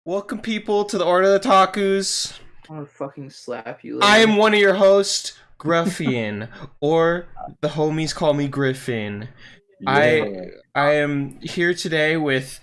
Welcome, people, to the Order of the Otakus. I want to fucking slap you later. I am one of your hosts, Gruffian, or the homies call me Griffin. Yeah. I am here today with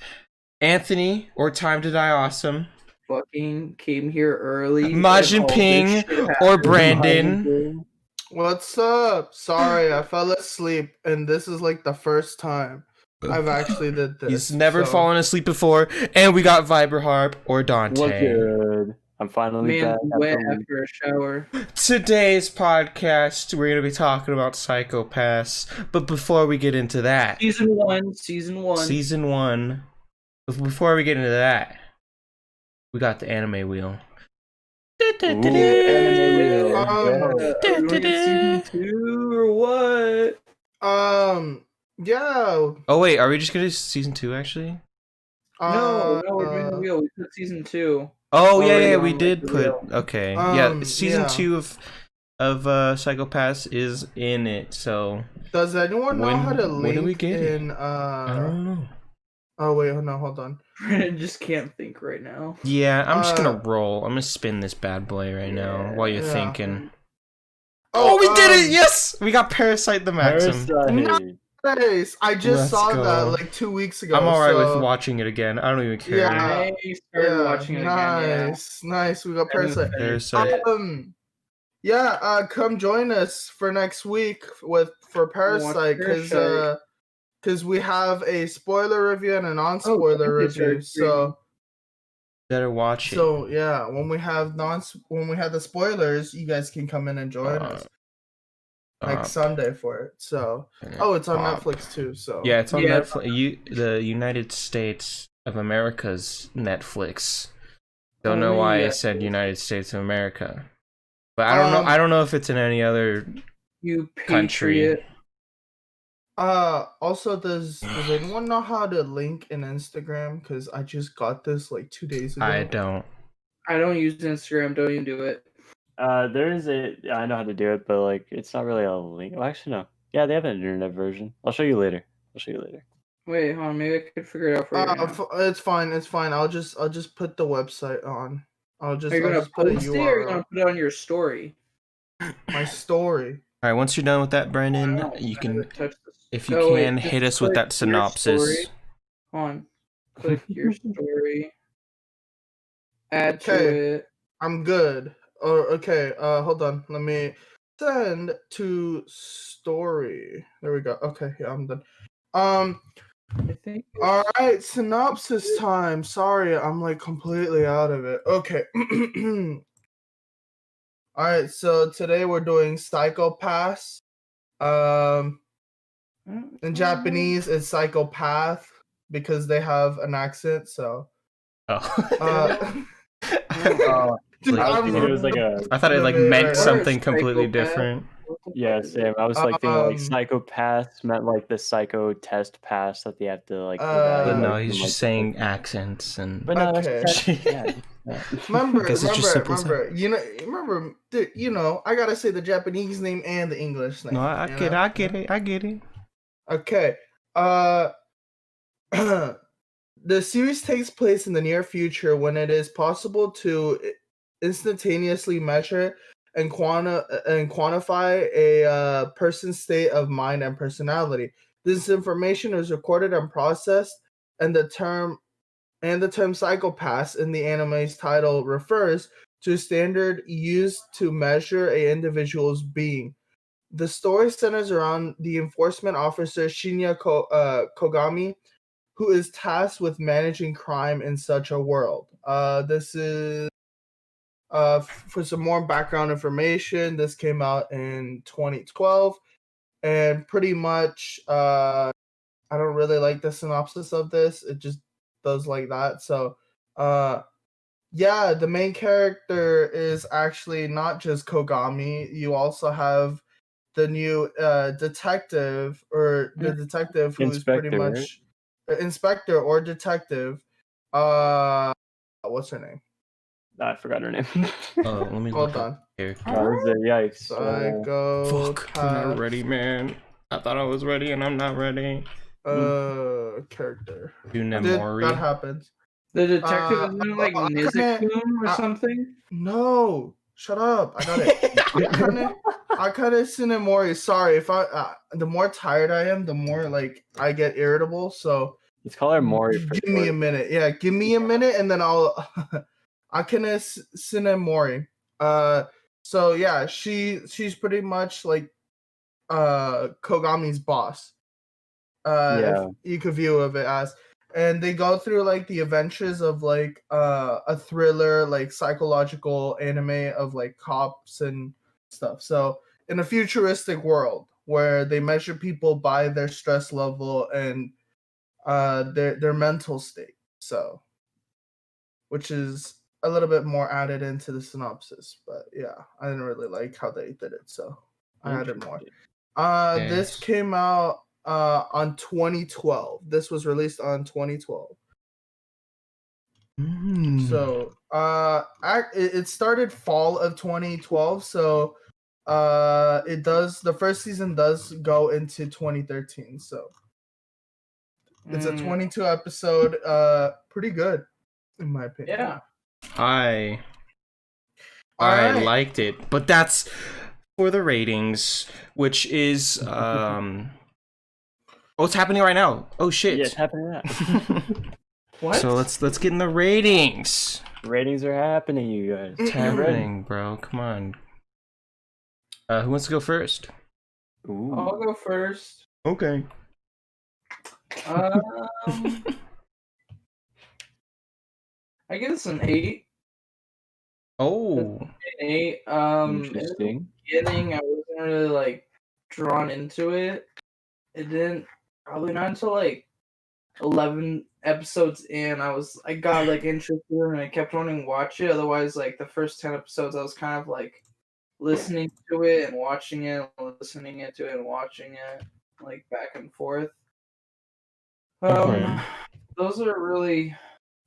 Anthony, or TimeToDieAWSOME, Fucking came here early. MajinPing, or Brandon. What's up? Sorry, I fell asleep, and this is like the first time I've actually did this. He's never fallen asleep before, and we got Viberharp, or Dante. What's good? I'm finally Man, back. wet after a shower. Today's podcast, we're going to be talking about Psychopaths, but before we get into that... Season one. Season 1. Before we get into that, we got the anime wheel. Season 2 or what? Yeah. Oh wait, are we just gonna do season 2 actually? No, we're doing the wheel. We put season 2. Oh yeah, Already we on, did like, the put. wheel. Okay, season yeah. 2 of Psychopaths is in it. So Does anyone know how to link when do we get it? in? I don't know. Oh wait, no, hold on. Brandon just can't think right now. Yeah, I'm just gonna roll. I'm gonna spin this bad boy right now while you're Yeah. thinking. Oh, we did it! Yes, we got Parasyte the Maxim. Parasite. Nice. I just Let's saw go. that like 2 weeks ago. I'm alright so... with watching it again. I don't even care. Yeah. I started watching it again. Nice. We got Parasite. Parasite. Come join us for next week for Parasite because we have a spoiler review and a non-spoiler review. So Better watch it. So yeah, when we have the spoilers, you guys can come in and join us next Sunday for it. So it's on Netflix too. So yeah, it's on Netflix. The United States of America's Netflix. Don't know why I said United States of America, but I don't know. I don't know if it's in any other country. Also, does anyone know how to link an Instagram? Because I just got this like 2 days ago. I don't. I don't use Instagram. Don't even do it. There is I know how to do it, but like it's not really a link. Well, actually, no. Yeah, they have an internet version. I'll show you later. Wait, hold on. Maybe I could figure it out for you. Now. It's fine. I'll just put the website on. Are you gonna put post it, or are you gonna put it on your story? My story. All right. Once you're done with that, Brandon, you can, if you can, hit us with that synopsis. Hold on. Click your story. Add to it. I'm good. Okay. Hold on. Let me send to story. There we go. Okay. Yeah, I'm done. I think. All right. Synopsis time. Sorry, I'm like completely out of it. Okay. All right. So today we're doing Psychopaths. In Japanese, it's psychopath because they have an accent. So. Oh. Dude, I thought it meant something completely different. Yeah, same. I was like thinking like psychopaths meant like the psycho test pass that they have to like. But no, he's just saying accents and. But no, okay. Remember, dude, I gotta say the Japanese name and the English name. No, I get it. Okay. The series takes place in the near future when it is possible to instantaneously measure and quantify a person's state of mind and personality. This information is recorded and processed, and the term psychopaths in the anime's title refers to a standard used to measure an individual's being. The story centers around the enforcement officer Shinya Kogami, who is tasked with managing crime in such a world. This is for some more background information. This came out in 2012, and pretty much I don't really like the synopsis of this. It just does like that. So the main character is actually not just Kogami. You also have the new detective, or the detective who's pretty much inspector or detective. What's her name? I forgot her name. Let me hold on. Yikes! Psycho. Fuck! I'm not ready, man. I thought I was ready, and I'm not ready. Character. That happens. The detective isn't it like Akane, Nizuku or something? No, shut up. I got it. Akane Tsunemori. Sorry, if the more tired I am, the more like I get irritable. So Let's call her Mori. give me a minute. Yeah, give me a minute, and then I'll Akane Tsunemori. So yeah, she's pretty much like Kogami's boss. If you could view of it as, and they go through like the adventures of like a thriller, like psychological anime of like cops and stuff. So in a futuristic world where they measure people by their stress level and their mental state. So, which is a little bit more added into the synopsis, but yeah, I didn't really like how they did it, so I added more. This came out on 2012. This was released on 2012. So it started fall of 2012. So the first season does go into 2013. So it's a 22 episode. Pretty good in my opinion. Yeah. I liked it, but that's for the ratings, which is oh, it's happening right now. Oh shit. Yeah, it's happening now. What? So let's get in the ratings. Ratings are happening, you guys. It's happening, bro. Come on. Who wants to go first? Ooh. I'll go first. Okay. I give this an 8. Oh. An 8. Interesting. In the beginning, I wasn't really like drawn into it. It didn't probably not until like 11 episodes in I got like interested and I kept wanting to watch it. Otherwise, like the first 10 episodes I was kind of like listening to it and watching it, listening to it and watching it, like back and forth. Those are really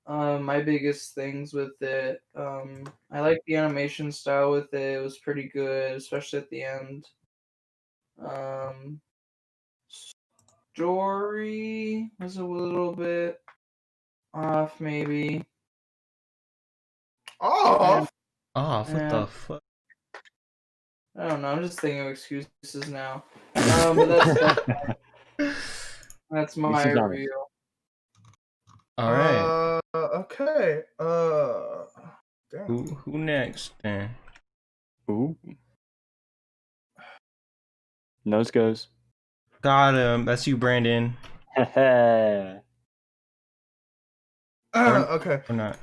my biggest things with it. I like the animation style with it. It was pretty good, especially at the end. Story was a little bit off, maybe. Off? What the fuck? I don't know. I'm just thinking of excuses now. But that's my review. All right. Okay. Who next then? Ooh. Nose goes. Got him. That's you, Brandon. Okay. Or not.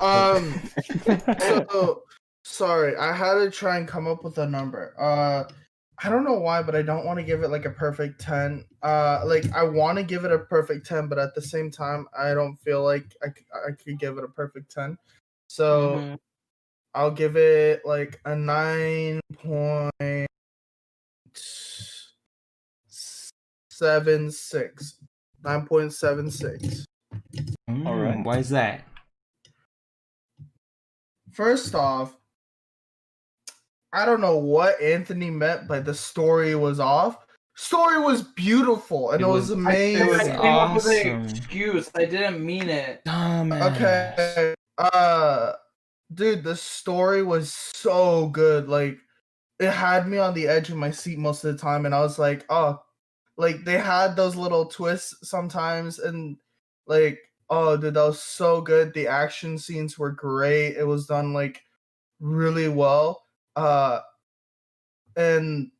So sorry, I had to try and come up with a number. I don't know why, but I don't want to give it like a perfect 10. Like I want to give it a perfect 10, but at the same time, I don't feel like I could give it a perfect 10. So I'll give it like a 9.76. 9.76. All right. Why is that? First off, I don't know what Anthony meant by the story was off. Story was beautiful and it was amazing. I came up with an excuse. I didn't mean it. Okay. Dude, the story was so good. Like, it had me on the edge of my seat most of the time, and I was like, oh, like they had those little twists sometimes, and like, oh, dude, that was so good. The action scenes were great. It was done like really well. And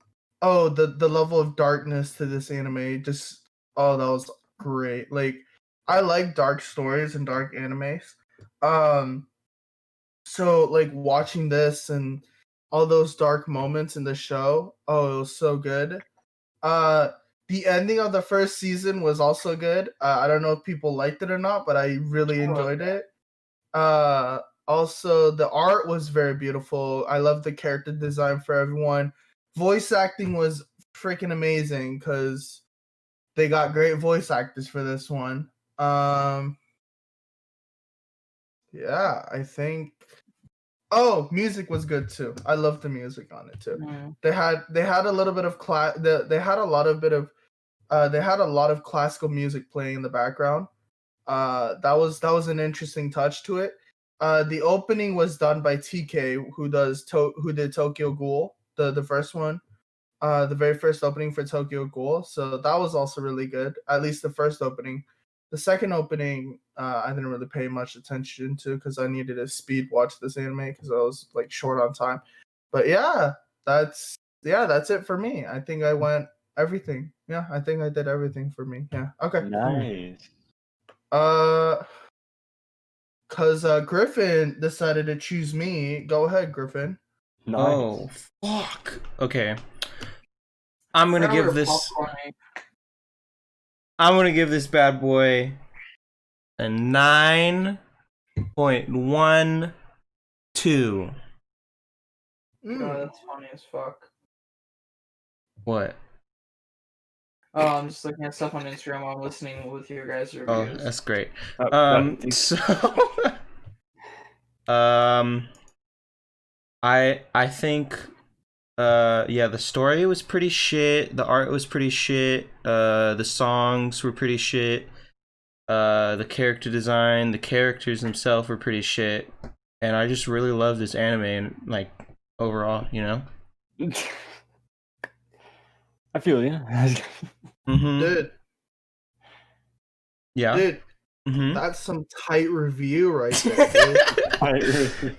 oh, the level of darkness to this anime just that was great. Like, I like dark stories and dark animes. So like watching this and all those dark moments in the show, oh, it was so good. The ending of the first season was also good. I don't know if people liked it or not, but I really enjoyed it. Also, the art was very beautiful. I love the character design for everyone. Voice acting was freaking amazing because they got great voice actors for this one. Yeah, I think. Oh, music was good too. I loved the music on it too. They had a little bit of they had a lot of classical music playing in the background. That was an interesting touch to it. The opening was done by TK, who did Tokyo Ghoul, the first one, the very first opening for Tokyo Ghoul. So that was also really good. At least the first opening. The second opening, I didn't really pay much attention to because I needed to speed watch this anime because I was like short on time. But yeah, that's it for me. I think I went everything. Yeah, I think I did everything for me. Yeah. Okay. Nice. Cause Griffin decided to choose me. Go ahead, Griffin. Nice. Oh fuck. Okay. I'm gonna give this bad boy a 9.12. God, that's funny as fuck. What? Oh, I'm just looking at stuff on Instagram while I'm listening with your guys' reviews. Oh, that's great. So, I think the story was pretty shit, the art was pretty shit, the songs were pretty shit, the character design, the characters themselves were pretty shit, and I just really love this anime and like overall, you know. I feel you. Dude. Yeah. Dude. That's some tight review right there, dude.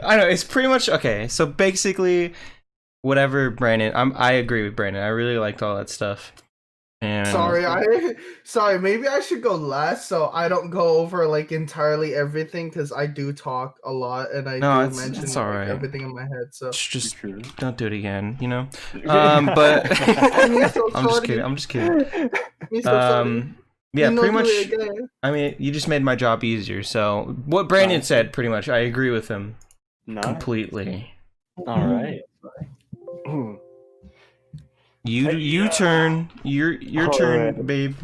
I know, it's pretty much okay. So basically, whatever Brandon, I agree with Brandon. I really liked all that stuff. And sorry, maybe I should go last so I don't go over like entirely everything because I do talk a lot and I do mention it's all right. everything in my head. So just don't do it again, you know. But I'm just kidding. Yeah, pretty much. I mean, you just made my job easier. So what Brandon said, pretty much, I agree with him completely. All right. You turn. Your turn, babe.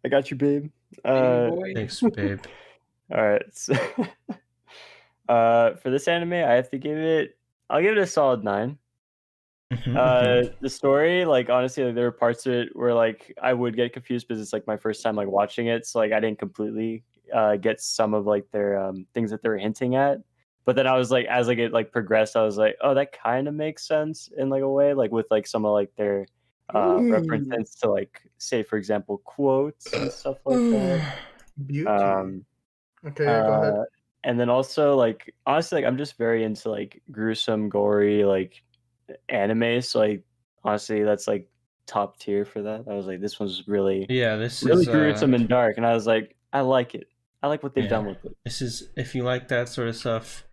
I got you, babe. Thanks, babe. All right. So, for this anime, I'll give it a solid 9. The story, like honestly, like, there were parts of it where like I would get confused because it's like my first time like watching it, so like I didn't completely get some of like their things that they were hinting at. But then I was like, as like it like progressed, I was like, oh, that kind of makes sense in like a way, like with like some of like their references to like, say for example, quotes and stuff like that. Beauty. Okay, go ahead. And then also like honestly, like I'm just very into like gruesome, gory like anime. So like honestly, that's like top tier for that. I was like, this one's really really gruesome and dark, and I was like, I like it. I like what they've done with it. This is, if you like that sort of stuff,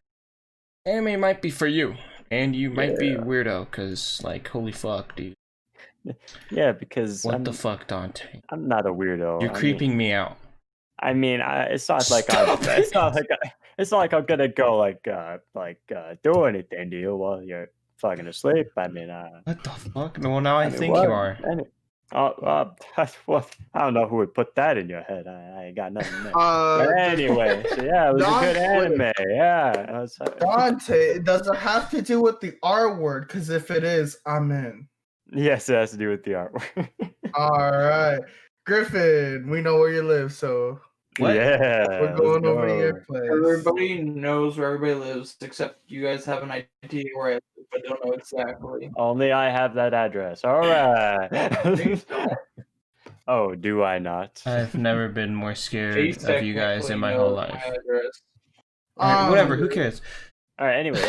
anime might be for you, and you might be weirdo, because like, holy fuck, dude. Yeah, because the fuck, Dante? I'm not a weirdo. You're creeping me out. I mean, it's not like it's not like I'm gonna go like do anything to you while you're fucking asleep. I mean, what the fuck? Well, now I think you are. Well, I don't know who would put that in your head. I ain't got nothing there. But anyway, so yeah, it was a good anime. Yeah. Dante, it doesn't have to do with the R word, because if it is, I'm in. Yes, it has to do with the artwork. All right. Griffin, we know where you live, so yeah, we're going over to your place. Everybody knows where everybody lives, except you guys have an idea where I live, but don't know exactly. Only I have that address. All right. Oh, do I not? I've never been more scared of you guys in my whole life. Whatever, who cares? All right, anyway.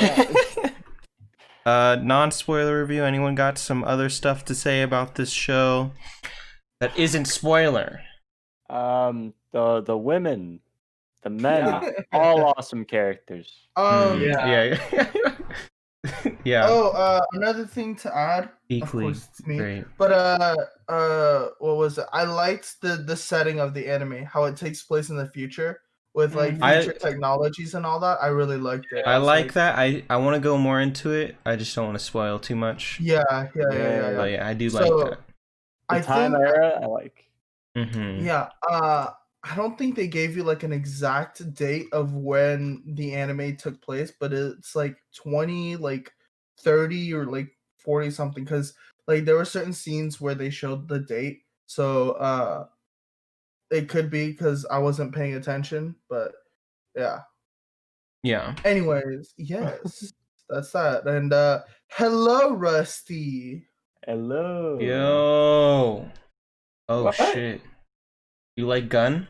Yeah. Non-spoiler review. Anyone got some other stuff to say about this show that isn't spoiler? The women, the men, all awesome characters. Yeah. Oh, another thing to add. Equally of course, it's me. great. But what was it? I liked the setting of the anime, how it takes place in the future with like future technologies and all that. I really liked it. I like that. I want to go more into it. I just don't want to spoil too much. Yeah. But yeah, I do like that. The time era, I like. Yeah. I don't think they gave you like an exact date of when the anime took place, but it's like 20, like 30 or like 40 something, because like there were certain scenes where they showed the date. So it could be because I wasn't paying attention, but yeah. Yeah. Anyways, yes, that's that. And hello, Rusty. Hello. Yo. Oh What? shit. You like gun?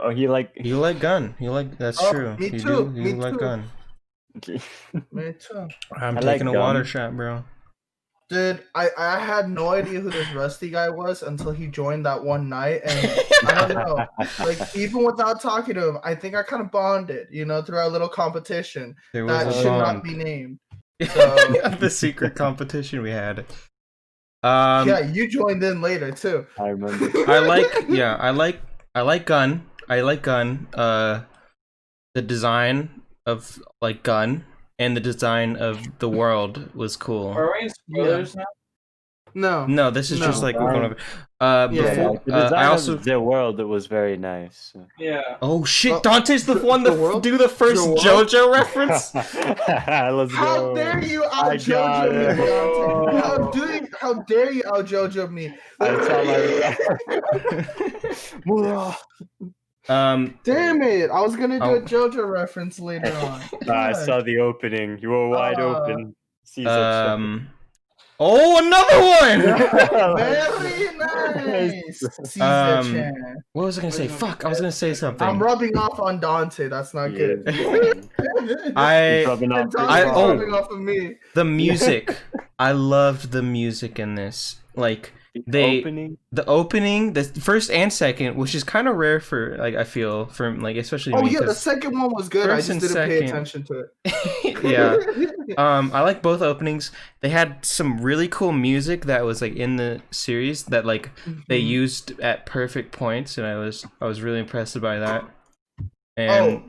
Oh, he like. You like gun. You like that's Oh, true. me You too, do. me You like too. gun. Me too. I'm I taking like a water gun. shot, bro. Dude, I had no idea who this Rusty guy was until he joined that one night, and I don't know. Like, even without talking to him, I think I kind of bonded, through our little competition There was that a should bond. not be named. So The secret competition we had. yeah, you joined in later too. I remember. I like gun. I like gun. The design of like gun and the design of the world was cool. Are we in spoilers now? No, this is No. just like we're going over. Yeah, Before The design I also of the world, it was very nice. Yeah. oh shit, Oh, Dante's the one the to world? do the first The world? JoJo reference. Let's How go. dare you I out got JoJo me, it. Dante? How dare you out JoJo me? Damn it! I was gonna do a JoJo reference later on. I saw the opening. You were wide open. Oh, another one. Very nice. Caesar-chan. What was I gonna say? Fuck, I was gonna say something. I'm rubbing off on Dante. That's not good. rubbing off. rubbing off of me. The music. I loved the music in this. Like the opening, the first and second, which is kind of rare for like I feel for like especially. Oh me, yeah, the second one was good. I first just and didn't pay second- attention to it. Yeah. I like both openings. They had some really cool music that was like in the series that like they used at perfect points, and I was really impressed by that. And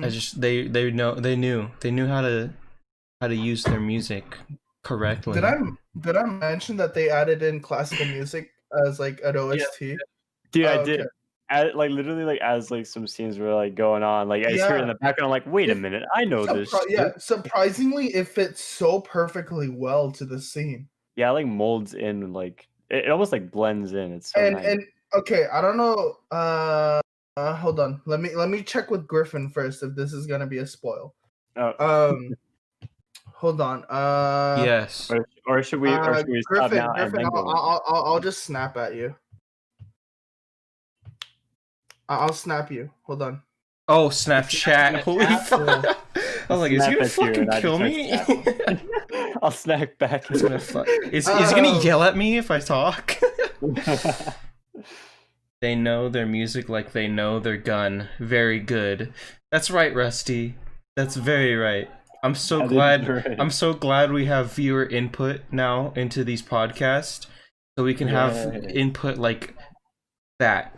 I just they knew how to use their music correctly. Did I mention that they added in classical music as like an OST? Dude, I did. Like literally, like as like some scenes were like going on, like I hear it in the background. I'm like, wait a minute, I know this. Yeah, surprisingly, it fits so perfectly well to the scene. Yeah, it, like molds in, like it almost like blends in. It's so nice. And okay, I don't know. Hold on. Let me check with Griffin first if this is gonna be a spoil. Hold on. Yes. Or should we? Or should we stop Griffin, now? Griffin, I'll just snap at you. I'll snap you. Hold on. Oh, Snapchat! Holy fuck! I was like, is he gonna fucking kill me? I'll snack back. Is he gonna yell at me if I talk? They know their music like they know their gun. Very good. That's right, Rusty. That's very right. I'm so glad. Right. I'm so glad we have viewer input now into these podcasts, so we can have input like that.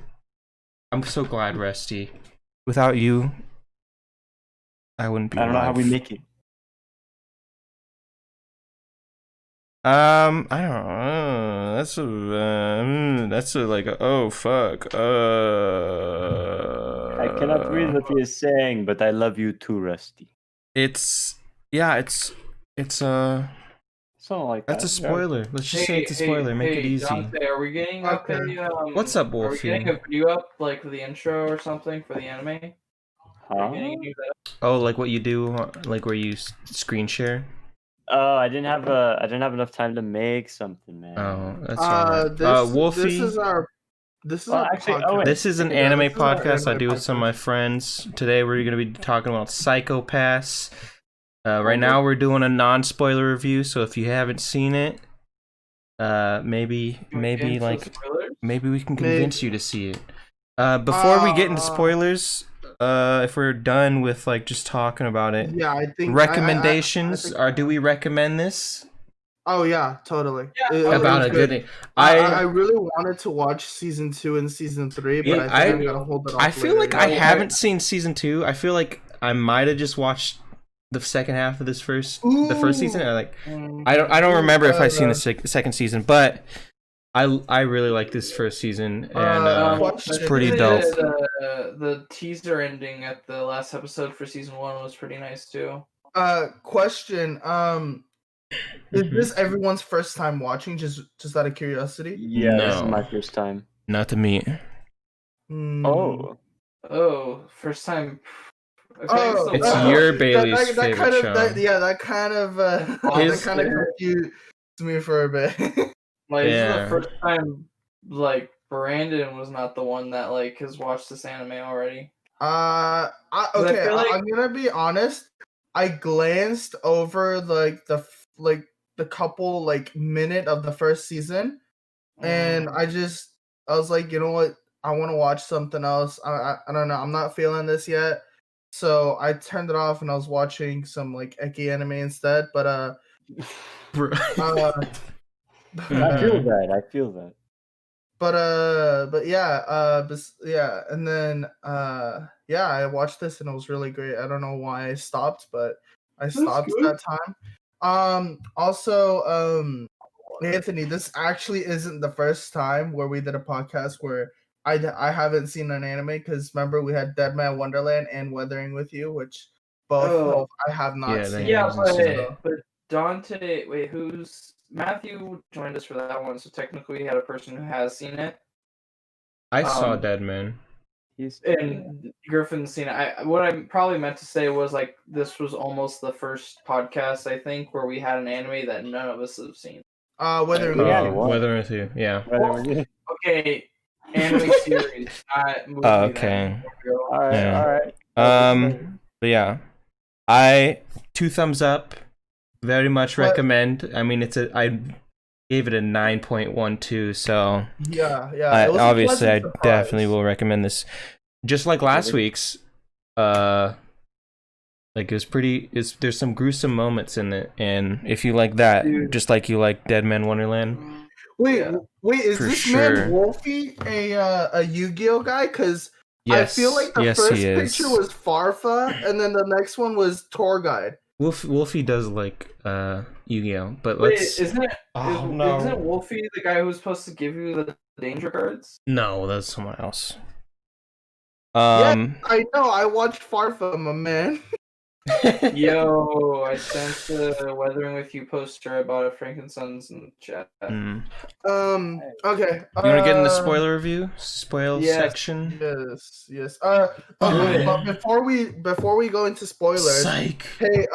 I'm so glad, Rusty. Without you, I wouldn't be. I don't know how we make it. I don't know. That's a like oh fuck. I cannot read what he is saying, but I love you too, Rusty. It's Something like that's that. a spoiler. Let's just say it's a spoiler. Make it easy. Dante, are we getting up What's up, Wolfie? Are we getting a video up like for the intro or something for the anime? Huh? Oh, like what you do, like where you screen share. Oh, I didn't have enough time to make something, man. Oh, that's alright. Wolfie. This is our podcast. This is an anime podcast I do with some of my friends. Today we're going to be talking about Psycho-Pass. Right now we're doing a non-spoiler review, so if you haven't seen it, maybe we can convince you to see it. Before we get into spoilers, if we're done with like just talking about it, yeah, I think recommendations do we recommend this? Oh yeah, totally. Yeah. About a good thing. I really wanted to watch season 2 and season 3, but I think I'm gonna hold it off. I feel like I haven't seen season 2. I feel like I might have just watched the second half of the first season. I don't remember if I've seen the second season, but I really like this first season, and it's pretty dope. The teaser ending at the last episode for season 1 was pretty nice too. Question. Is this everyone's first time watching? Just out of curiosity? Yeah, this is my first time. Not to me. Oh. Oh, first time. Okay, Oh, It's wow. your Bailey's that favorite kind of, show. that kind of confused me for a bit. Like, this is Yeah. the first time, like, Brandon was not the one that, like, has watched this anime already. Okay, I feel like- I'm gonna be honest. I glanced over like the couple like minute of the first season, and I was like, you know what? I want to watch something else. I don't know. I'm not feeling this yet, so I turned it off and I was watching some like Eki anime instead. But Bro. I feel that. But yeah, and then yeah, I watched this and it was really great. I don't know why I stopped, but I stopped that time. Also, Anthony, this actually isn't the first time where we did a podcast where I haven't seen an anime, because remember we had Dead Man Wonderland and Weathering with You, which both I have not seen. Yeah, so. but Dante, wait, Matthew joined us for that one, so technically we had a person who has seen it. I saw Dead Man. And Griffin's seen it. What I probably meant to say was, like, this was almost the first podcast, I think, where we had an anime that none of us have seen. Weathering with You, yeah. Okay, anime series, not movie. Okay. All right. But yeah, two thumbs up. Very much recommend. I mean, I gave it a 9.12, so yeah. Obviously, I definitely will recommend this. Just like last week's, like it was pretty. There's some gruesome moments in it, and if you like that, just like you like Dead Man Wonderland. Wait, is this man Wolfie a Yu-Gi-Oh guy? Because I feel like the first picture was Farfa, and then the next one was Tour Guide. Wolfie does like Yu-Gi-Oh, but isn't Wolfie the guy who's supposed to give you the danger cards? No, that's someone else. Yeah, I know. I watched Farfa, my man. Yo, I sent the Weathering with You poster about a Frankenstein's in the chat. Okay. You want to get in the spoiler review? Section? Yes. But before we go into spoilers, Psych. Hey,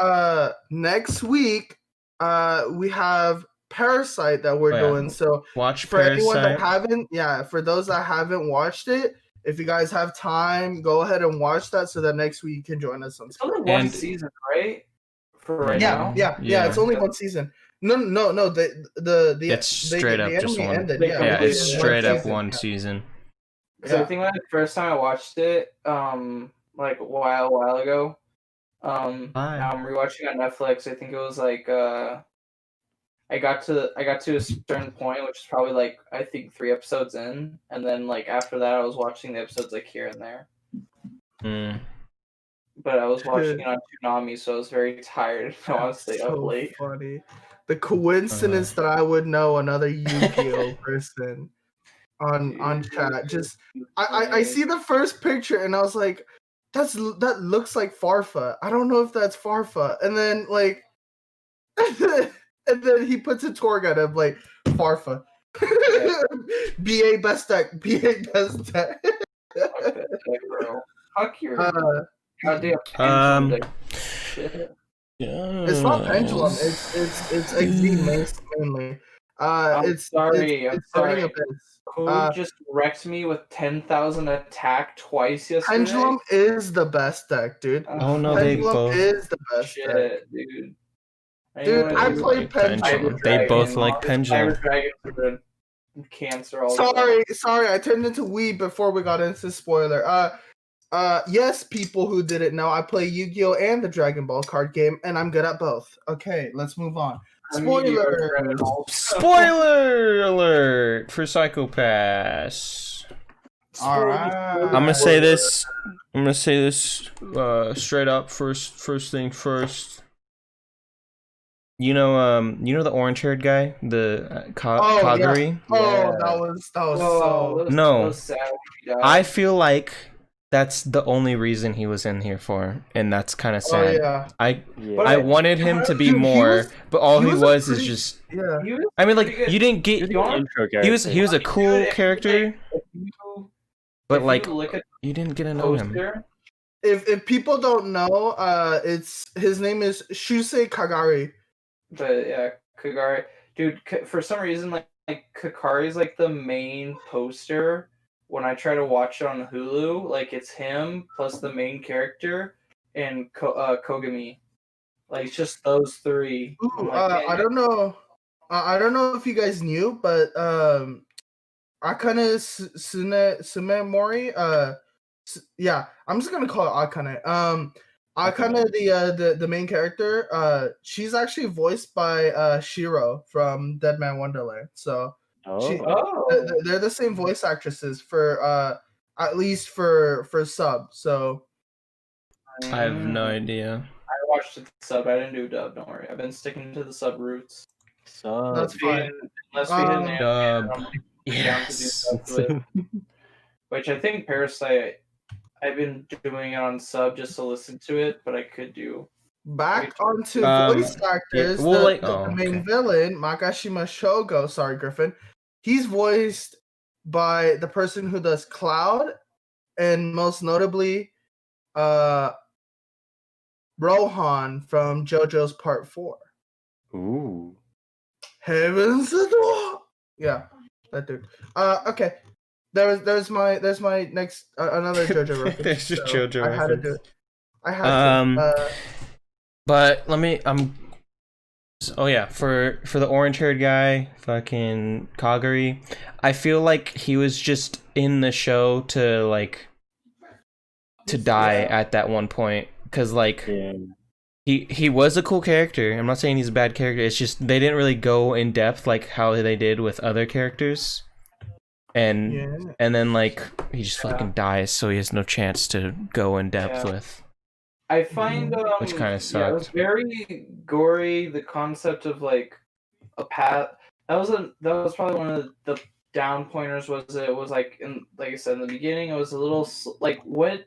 next week, we have Parasyte that we're doing. So watch for Parasyte. anyone that for those that haven't watched it, if you guys have time, go ahead and watch that so that next week you can join us on. It's only one season, right? For right now. Yeah. It's only one season. No. It's straight up just one. Ended. It's straight up one season. So I think the first time I watched it, like a while ago, now I'm rewatching on Netflix. I think it was like I got to a certain point, which is probably like I think 3 episodes in, and then like after that I was watching the episodes like here and there. But I was watching it on Toonami, so I was very tired. So I was stay up late. Funny. The coincidence that I would know another Yu-Gi-Oh person on chat. Just I see the first picture and I was like, that looks like Farfa. I don't know if that's Farfa. And then like and then he puts a tour guide of like Farfa. BA best deck. Fuck your goddamn deck. Shit. It's not Pendulum. It's XD mainly. I'm sorry. Abyss. Who just wrecked me with 10,000 attack twice yesterday? Pendulum is the best deck, dude. Oh no, Pendulum is the best deck, dude. I played Pendulum. They both like Pendulum. Cancer. Sorry, I turned into weed before we got into spoiler. Yes, people who didn't know, I play Yu-Gi-Oh and the Dragon Ball card game, and I'm good at both. Okay, let's move on. Spoiler alert for Psychopaths. All right. I'm gonna say this straight up. First thing first. You know the orange-haired guy, the Kaguri. Yeah. That was so. No, I feel like that's the only reason he was in here for, and that's kind of Oh sad. yeah. I wanted him to be Dude, more, but all he was is pretty- just. Yeah. He was I mean, like pretty good. you didn't get. You're the intro He was character. a cool character, but if like you look at you didn't get to the know him. poster, If people don't know, his name is Shusei Kagari. but yeah, Kagari, dude. For some reason, like Kagari's like the main poster. When I try to watch it on Hulu, like it's him plus the main character and Kogami. Like it's just those three. Ooh, I'm like, I don't know. I don't know if you guys knew, but Akane Sumemori. Yeah, I'm just gonna call it Akane. Akane, the main character. She's actually voiced by Shiro from Dead Man Wonderland. So they're the same voice actresses for at least for sub. So I have no idea. I watched the sub. I didn't do dub. Don't worry. I've been sticking to the sub roots. So that's fine. Unless we hit an anime, Dub. I'm Yes. down to do dub with. Which I think Parasyte. I've been doing it on sub just to listen to it, but I could do. Back onto voice actors. well, The main villain, Makashima Shogo. Sorry, Griffin. He's voiced by the person who does Cloud, and most notably, Rohan from JoJo's Part 4. Ooh. Heaven's the door. Yeah, that dude. Okay. There's my next another JoJo reference. There's just so JoJo I had to reference. do it. I had to. But let me oh yeah, for the orange-haired guy, fucking Kagari, I feel like he was just in the show to die at that one point, cuz he was a cool character. I'm not saying he's a bad character. It's just they didn't really go in depth like how they did with other characters. And then he just fucking dies, so he has no chance to go in depth with. I find which kind of sucked. Yeah, it was very gory. The concept of like a path that was probably one of the down pointers. Was like I said in the beginning, it was a little like when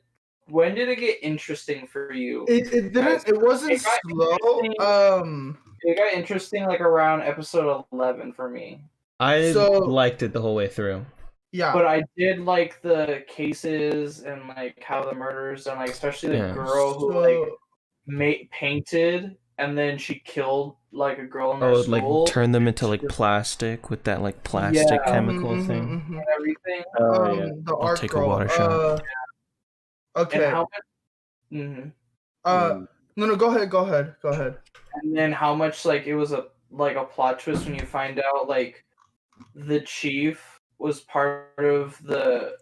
did it get interesting for you? It didn't. It wasn't slow. It got interesting like around episode 11 for me. I liked it the whole way through. Yeah, but I did like the cases and like how the murders and like especially the girl who painted and then she killed like a girl in her school. Like turn them into like plastic with that like plastic chemical thing. And everything. The art take girl. A water shot. Okay. And No, go ahead. And then how much like it was a plot twist when you find out like the chief was part of the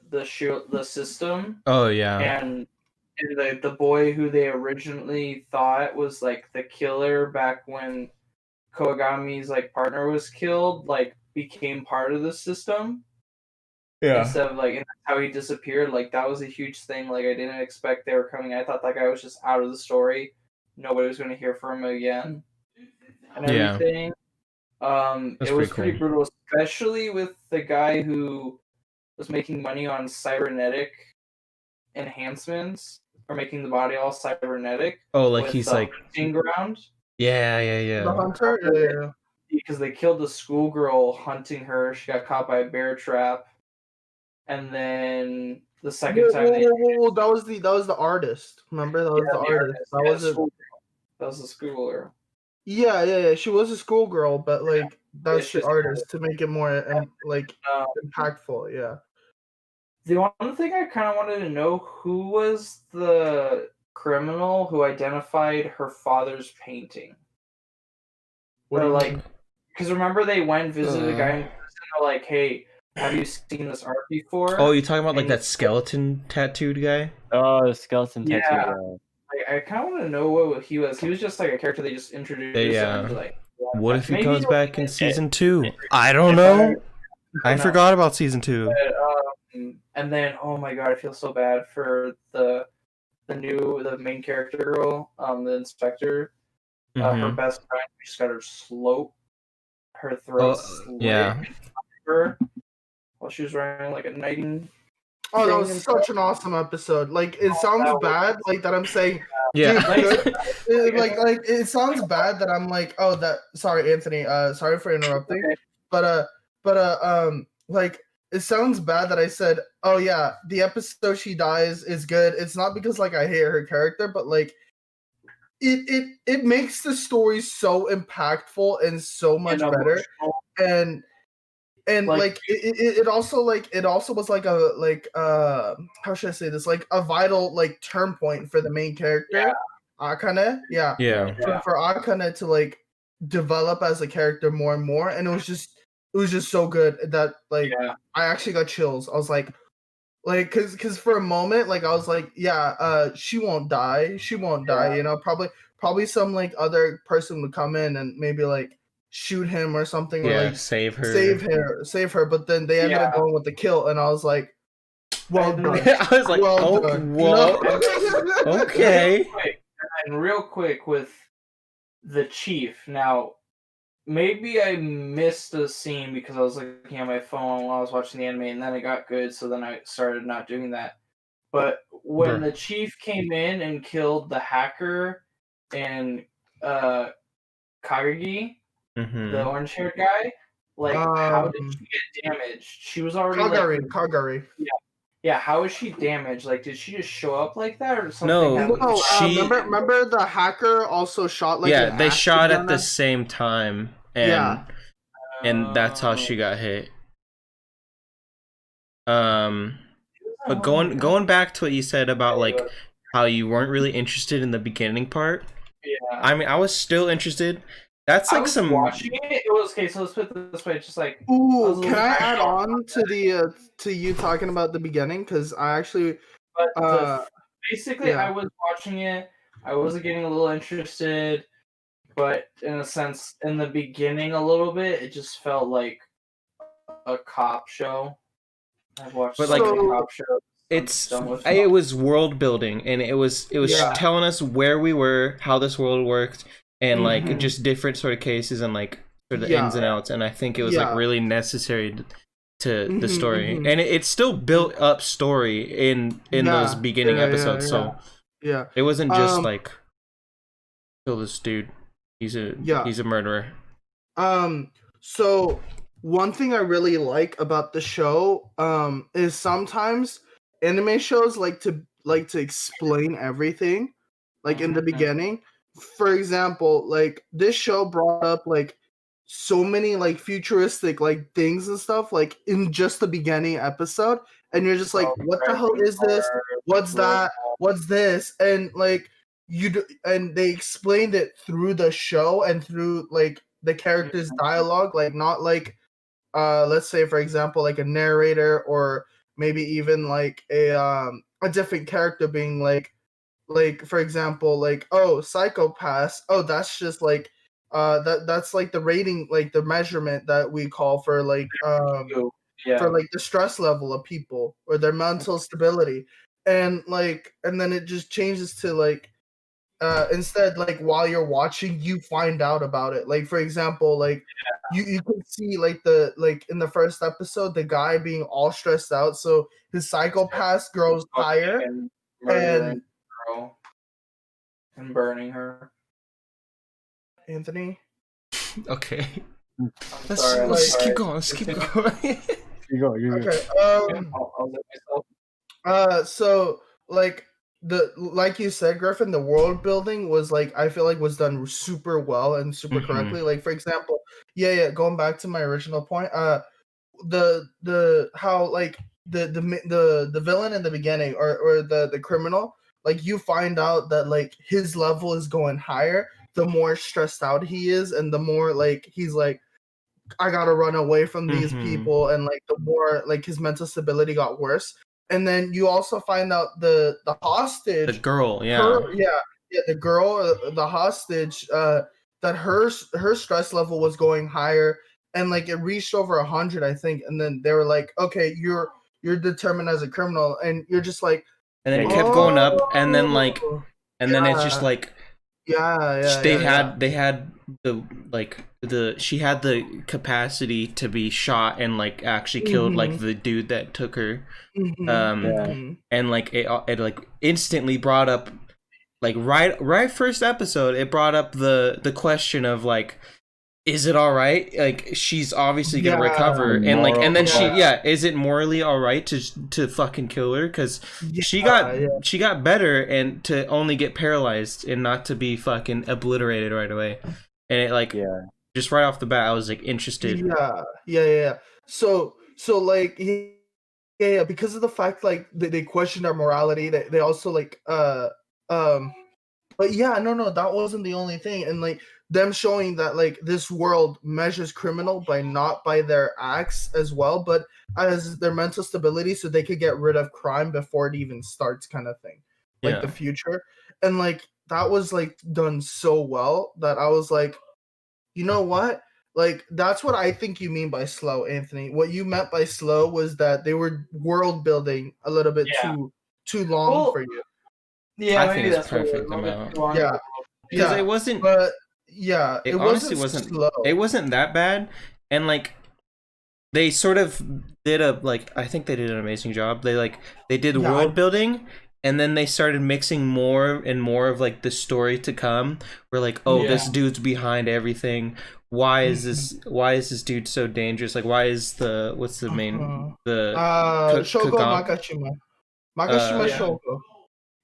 system. Oh yeah. And the boy who they originally thought was like the killer back when Kogami's like partner was killed, like became part of the system. Yeah. Instead of like and how he disappeared, like that was a huge thing. Like I didn't expect they were coming. I thought that guy was just out of the story. Nobody was going to hear from him again. And everything. It was pretty brutal, especially with the guy who was making money on cybernetic enhancements or making the body all cybernetic. Oh, like he's like hunting ground. Yeah. The hunter. Yeah. Because they killed the schoolgirl hunting her. She got caught by a bear trap, and then the second time that was the artist. Remember that was the artist. That was the schoolgirl. Yeah. She was a schoolgirl, but like that's the artist to make it more impactful. Yeah. The one thing I kind of wanted to know, who was the criminal who identified her father's painting? Because remember they went and visited the guy in prison. They're like, "Hey, have you seen this art before?" Oh, you talking about like that skeleton tattooed guy? Oh, the skeleton tattooed guy. I kind of want to know what he was. He was just like a character they just introduced. What if he comes back in season 2? I don't know. I forgot about season 2. But, and then, oh my god, I feel so bad for the main character girl, the inspector. Her best friend just got her throat slit. Yeah. Her while she was wearing like a nighting. Oh, that thing was and such stuff. an awesome episode. Like, it Oh, sounds that was- bad, like that I'm saying, Yeah. dude, like it sounds bad that I'm like, oh, that. Sorry, Anthony. Sorry for interrupting. Okay. Like it sounds bad that I said, oh yeah, the episode she dies is good. It's not because like I hate her character, but like it makes the story so impactful and so much And better. emotional. And Like- it also was like a how should I say this, like a vital like turn point for the main character, Akane. Yeah. Yeah. For Akane to like develop as a character more and more, and it was just so good that like Yeah. I actually got chills. I was like because for a moment like I was like, yeah, she won't die, you know, probably some like other person would come in and maybe like shoot him or something, or Yeah. like Save her. save her, but then they ended up going with the kill, and I was like, well done. I was like, Well oh, done. whoa. Okay. And real quick with the chief. Now, maybe I missed a scene because I was looking at my phone while I was watching the anime, and then it got good, so then I started not doing that. But when the chief came in and killed the hacker and Kagagi, the orange-haired guy, like, how did she get damaged? She was already Kagari. Yeah, how is she damaged? Like, did she just show up like that, or something? No, remember the hacker also shot like yeah, they shot at the same time, and yeah, that's how she got hit. But going back to what you said about like how you weren't really interested in the beginning part. Yeah, I mean, I was still interested. That's like some watching it. It was okay. So let's put it this way. It's just like, ooh, can I add on to the to you talking about the beginning? Because I actually, basically, I was watching it. I wasn't getting a little interested, but in a sense, in the beginning, a little bit, it just felt like a cop show. I've watched but like cop shows. It was world building, and it was telling us where we were, how this world worked, and like just different sort of cases and like sort of the ins and outs. And I think it was like really necessary to the story, and it still built up story in those beginning episodes. So it wasn't just like kill this dude. He's a murderer. So one thing I really like about the show is sometimes anime shows like to explain everything like in the beginning. For example, like this show brought up like so many like futuristic like things and stuff like in just the beginning episode, and you're just like, what the hell is this? What's that? What's this? And like and they explained it through the show and through like the characters' dialogue, like not like let's say for example like a narrator, or maybe even like a different character being like for example like, oh, psychopaths, oh, that's just like that's like the rating, like the measurement that we call for like for like the stress level of people or their mental stability, and then it just changes to like instead like while you're watching you find out about it. Like for example like you can see like in the first episode the guy being all stressed out, so his psychopath grows higher and burning her. Anthony, okay, let's just keep going. Let's keep going. Okay. So like you said, Griffin, the world building was like, I feel like was done super well and super correctly. Like for example, going back to my original point, the how like the villain in the beginning, or the criminal, like you find out that like his level is going higher the more stressed out he is, and the more like he's like, I gotta run away from these people, and like the more like his mental stability got worse. And then you also find out the hostage, the girl, the girl, the hostage, that her stress level was going higher, and like it reached over 100, I think. And then they were like, okay, you're determined as a criminal, and you're just like, and then it kept going up, and then like, and then it's just like, they had the like she had the capacity to be shot and like actually killed like the dude that took her. And like it like instantly brought up like right first episode, it brought up the question of like, is it all right? Like she's obviously gonna recover, and like, and then is it morally all right to fucking kill her? Because she got better, and to only get paralyzed and not to be fucking obliterated right away. And it like just right off the bat, I was like interested. So like because of the fact like they questioned our morality, they also like but no, that wasn't the only thing, and like them showing that like this world measures criminal by not by their acts as well, but as their mental stability, so they could get rid of crime before it even starts, kind of thing, like the future. And like that was like done so well that I was like, you know what? Like that's what I think you mean by slow, Anthony. What you meant by slow was that they were world building a little bit too long for you. Yeah, I think it's perfect amount. Because it wasn't. But it honestly wasn't. Slow. It wasn't that bad, and like they sort of did I think they did an amazing job. They did world building, and then they started mixing more and more of like the story to come. We're like, this dude's behind everything. Why is this dude so dangerous? Like, why is what's the main Shogo Makashima Shogo.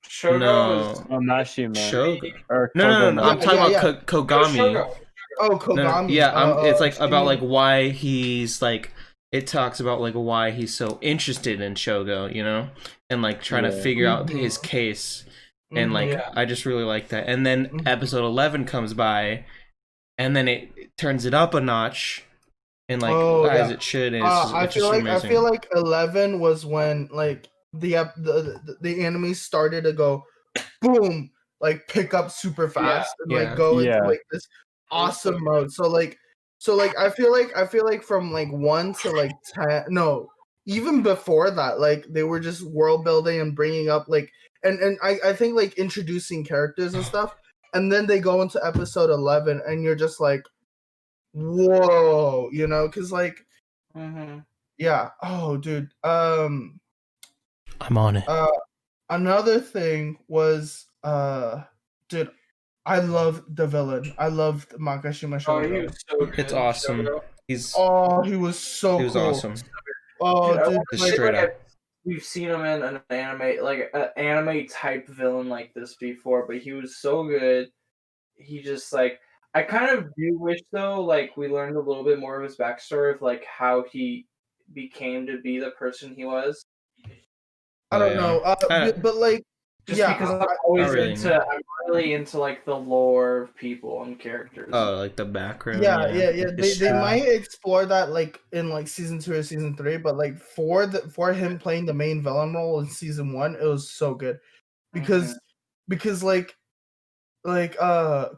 Shogo is Mashima. Shogo. Or no. I'm talking about Kogami. Oh, Kogami. It's like about like why he's like. It talks about like why he's so interested in Shogo, you know, and like trying to figure out his case, and like I just really like that. And then episode 11 comes by, and then it turns it up a notch, and like as it should. And I feel like 11 was when like the anime started to go boom, like pick up super fast and like go into like this awesome mode. So I feel like from like 1 to like 10, no, even before that, like they were just world building and bringing up like and I think like introducing characters and stuff, and then they go into episode 11 and you're just like, whoa, you know, because like oh dude, I'm on it. Another thing was dude, I loved the villain. I loved Makashima Shogo. Oh, he was so good. It's awesome. He was so cool. Awesome. Oh, dude, like, we've seen him in an anime, like an anime type villain like this before, but he was so good. He just like, I kind of do wish though, like we learned a little bit more of his backstory of like how he became to be the person he was. I don't know, but like. Just because I'm always I'm really into like the lore of people and characters. Oh, like the background. Yeah. They might explore that like in like season 2 or season 3, but like for him playing the main villain role in season 1, it was so good because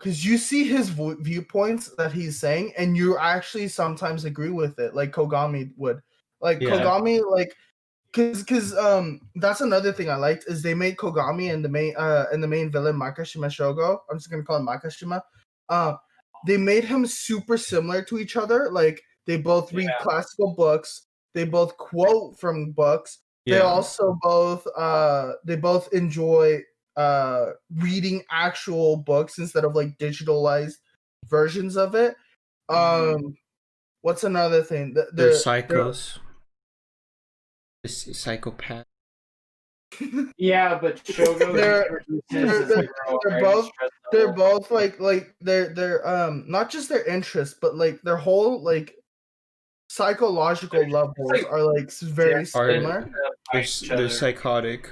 you see his viewpoints that he's saying, and you actually sometimes agree with it, like Kogami would. Like Kogami, like. Cause that's another thing I liked is they made Kogami and the main villain Makashima Shogo. I'm just gonna call him Makashima. They made him super similar to each other. Like they both read classical books. They both quote from books. They also both enjoy reading actual books instead of like digitalized versions of it. What's another thing? They're psychos. Psychopath. Yeah, but Shogo. They're both like they're not just their interests, but like their whole like psychological levels are like very similar. They're psychotic.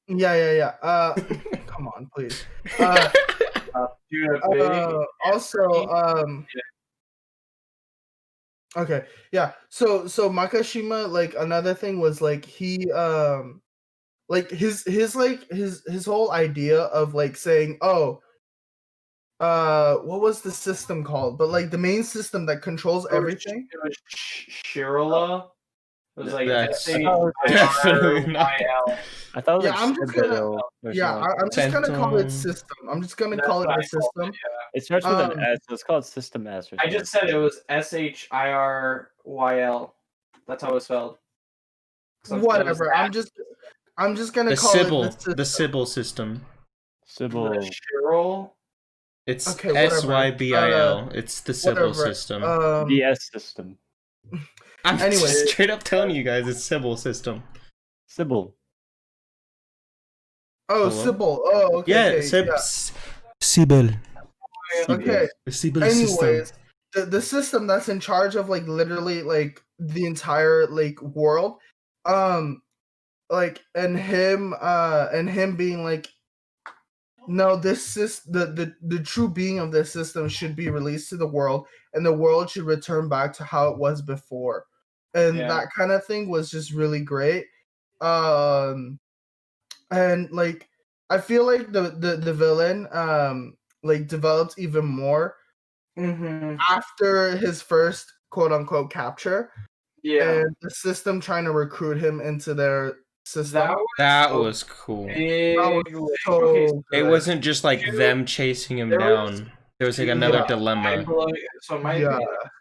Yeah. Come on, please. Also, okay, yeah. So Makashima, like another thing was like he like his whole idea of like saying, what was the system called? But like the main system that controls everything. It was Shirala. It was like definitely not. I thought it was I'm just gonna call it system. I'm just gonna call it the system. It starts with an S. It's called System S. Or I just said it was SHIRYL. That's how it's spelled. Whatever. I'm just gonna The call Sybil, it the Sybil system. Sybil. Chiral. It's Okay, whatever. SYBIL. It's the Sybil whatever. system. The S system. I'm anyway. just straight up telling you guys, it's Sybil system. Sybil. Oh, Hello? Sybil. Oh, okay. Yeah, okay, Sybil. Okay. The Sybil system. Anyways, the system that's in charge of like literally like the entire like world, like and him being like, no, this is the true being of this system should be released to the world, and the world should return back to how it was before, and that kind of thing was just really great. And like I feel like the villain like developed even more after his first quote unquote capture. Yeah. And the system trying to recruit him into their system. That was cool. So It wasn't just like them chasing him down. There was like another dilemma. So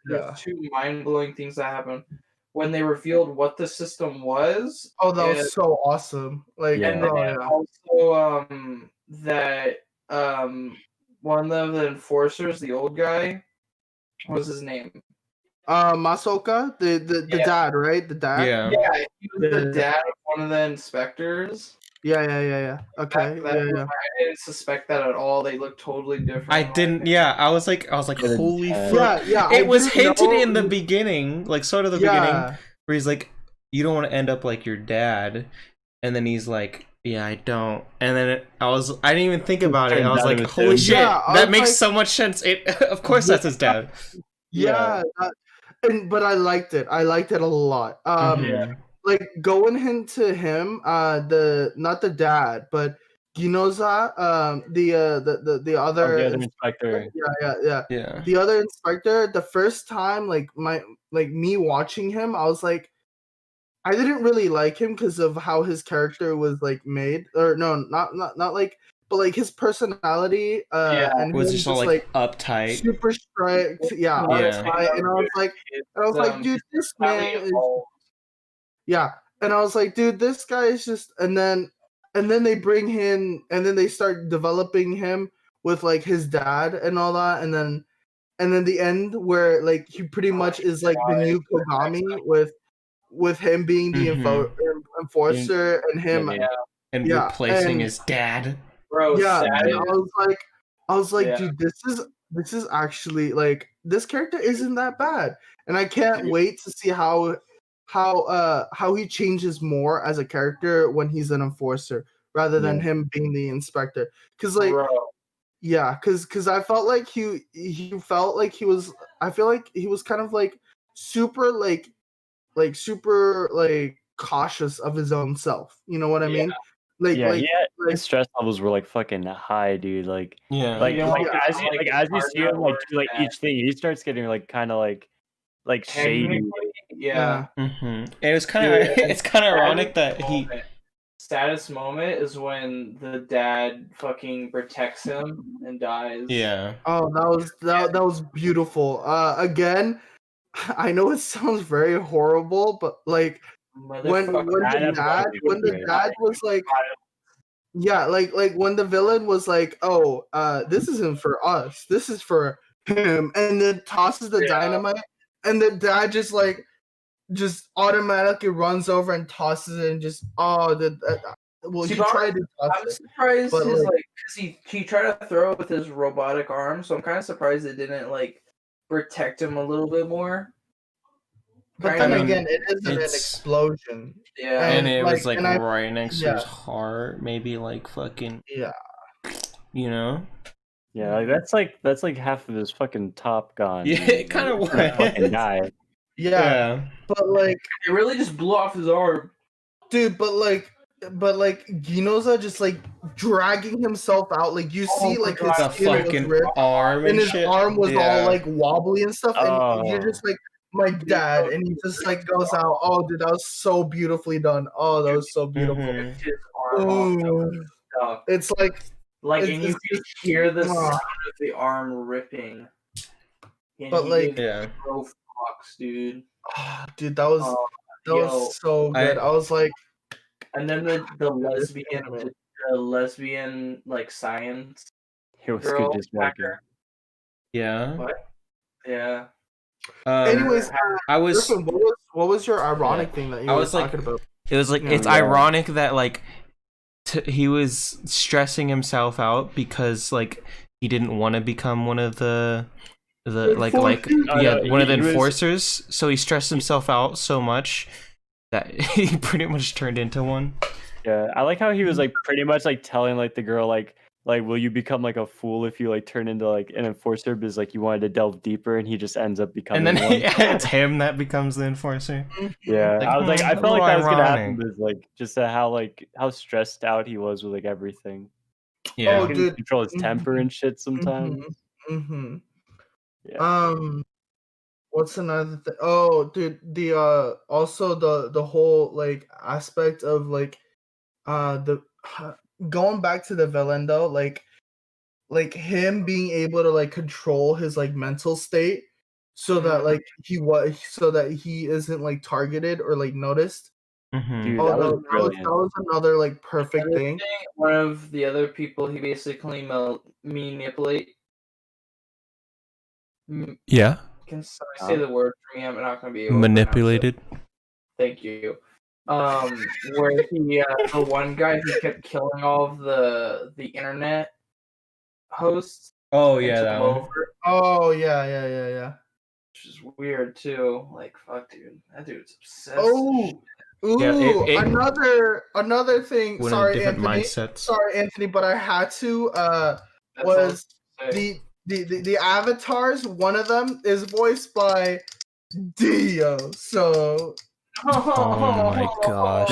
there's two mind-blowing things that happened when they revealed what the system was. Oh, that was so awesome! Like, and then also that one of the enforcers, the old guy, what was his name? Masoka, the dad, right? The dad. Yeah. Yeah, he was the dad of one of the inspectors. Yeah. Okay. I didn't suspect that at all. They look totally different. I didn't. Yeah, I was like, holy fuck. Yeah. It was hinted in the beginning, like sort of the beginning, where he's like, "You don't want to end up like your dad," and then he's like, "Yeah, I don't." And then I didn't even think about it. I was like, "Holy shit, that makes so much sense." Of course, that's his dad. But I liked it. I liked it a lot. Like going into him, not the dad, but Ginoza, the other inspector. Yeah. The other inspector. The first time, like me watching him, I was like, I didn't really like him because of how his character was like made, or no, not like, but like his personality, and was just all like uptight, super strict, uptight, and I was like, dude, this man is, and I was like, dude, this guy is just, and then they bring him, and then they start developing him with like his dad and all that, and then the end where like he pretty much is like the new Kogami with him being the enforcer and him and replacing his dad. Bro, and I was like, dude, this is actually like, this character isn't that bad, and I can't wait to see how he changes more as a character when he's an enforcer rather than him being the inspector. Because like, because I felt like he felt like he was. I feel like he was kind of like super super cautious of his own self. You know what I mean? His stress levels were like fucking high, dude. As you see him do like each thing, he starts getting like kind of like shady. And it was kind of it's kind of ironic that saddest moment is when the dad fucking protects him and dies. Yeah. Oh, that was beautiful. Again, I know it sounds very horrible, but like when the dad was like, like when the villain was like, oh, this isn't for us, this is for him, and then tosses the dynamite, and the dad just automatically runs over and tosses it, and just he tried to toss it. I'm surprised because he tried to throw it with his robotic arm, so I'm kind of surprised it didn't like protect him a little bit more. But then again, it isn't an explosion. Yeah, and it was like right next to his heart, maybe like fucking. Yeah. You know. Yeah, like that's like half of his fucking top gone. Yeah, it kind of was. Fucking guy. Yeah, but like it really just blew off his arm, dude. But like Ginoza just like dragging himself out. Like you see, like his skin was ripped, arm and his arm was all like wobbly and stuff. And you're just like, my dad, and he just like goes out. Oh, dude, that was so beautifully done. Oh, that was so beautiful. His arm off, it's like. And you can hear the sound of the arm ripping. And But, he like- did Yeah. Pro Fox, dude. Dude, that was Yo. so good. I was like, And then the This lesbian, anime. the lesbian like science It was girl good just walking. hacker. Yeah. What? Yeah. anyways, I was. Griffin, what was your ironic thing that you I were was like- talking about? It was like Yeah. it's ironic that like he was stressing himself out because like he didn't want to become one of the one of the he was- enforcers. So he stressed himself out so much that he pretty much turned into one. Yeah, I like how he was like pretty much like telling like the girl like will you become like a fool if you like turn into like an enforcer because like you wanted to delve deeper and he just ends up becoming And then one. it's him that becomes the enforcer. Yeah, Like, I was like I a felt like little that was gonna happen ironic. because like just how stressed out he was with like everything. Yeah. Oh, He couldn't dude. control his temper and shit sometimes. Mm-hmm. Yeah. What's another thing? Oh, dude, the also the whole like aspect of like the going back to the villain though, like him being able to like control his like mental state so that like so that he isn't like targeted or like noticed. Mhm. Dude, Oh, that was no, brilliant. that was another like perfect Other thing. One of the other people he basically manipulate. Yeah. Can somebody say the word for me? I'm not gonna be able to Manipulated. pronounce it. Thank you. Where he the one guy who kept killing all of the internet hosts. Oh and yeah, took that them one. over, Oh yeah. which is weird too. Like fuck, dude, that dude's obsessed. Oh, ooh, Yeah, another thing. Went in Sorry, different Anthony. mindsets. Sorry, Anthony, but I had to. That's all Was I was gonna say. the avatars? One of them is voiced by Dio. So Oh my gosh.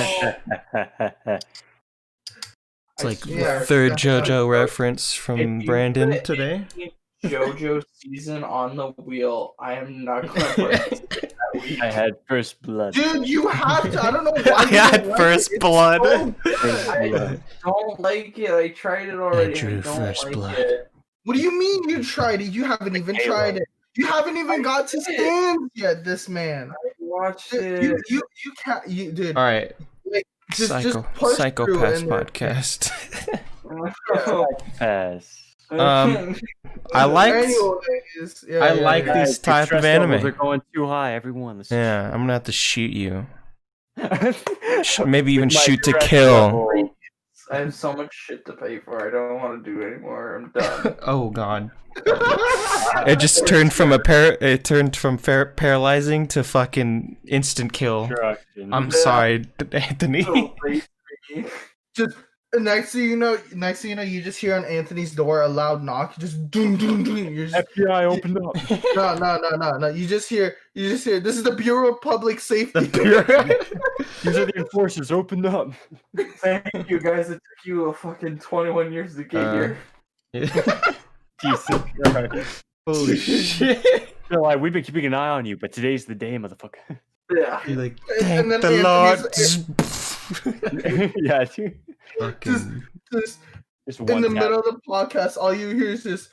It's like Yeah. the third JoJo reference from If you Brandon put today. any JoJo season on the wheel, I am not gonna participate that week. I had first blood. dude, you have to. I don't know why. I you had don't like first it. It's blood. so First good. blood. Don't like it. I tried it already. drew I don't first like blood. it. What do you mean you tried it? You haven't even Halo. tried it. You haven't even got to did. stands yet. This man. I watched Dude, it. you can't. You dude. All right, Just push Psycho through Pass and then- podcast. Pass. I liked. Anyways, yeah, I yeah, like yeah. these Guys, type your of stress levels anime. are going too high. Everyone, listen. Yeah, I'm gonna have to shoot you. Yeah. Maybe even With my shoot to stress kill. level. I have so much shit to pay for. I don't want to do it anymore. I'm done. Oh god. It just turned from paralyzing to fucking instant kill. Destruction. I'm sorry, Anthony. So late for me. Just next thing you know, you just hear on Anthony's door a loud knock. Just doom doom doom. You're just FBI opened up. no. You just hear. This is the Bureau of Public Safety. These are the enforcers. Opened up. Thank you guys. It took you a fucking 21 years to get here. Jesus Christ. Holy shit. They're like, we've been keeping an eye on you, but today's the day, motherfucker. Yeah. You're like, And thank then the Lord. Yeah, dude. Fucking- Just Just in one the tap. middle of the podcast, all you hear is just.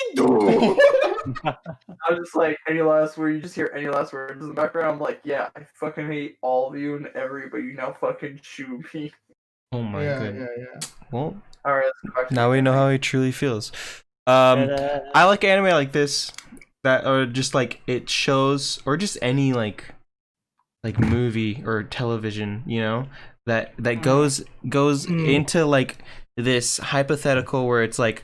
I was just like, any last word? You just hear any last words in the background. I'm like, yeah, I fucking hate all of you and everybody. You now fucking shoot me. Oh my yeah. goodness. Well, All right, let's go back to now we know how he truly feels. I like anime like this that or just like it shows or just any like movie or television, you know, that goes into like this hypothetical where it's like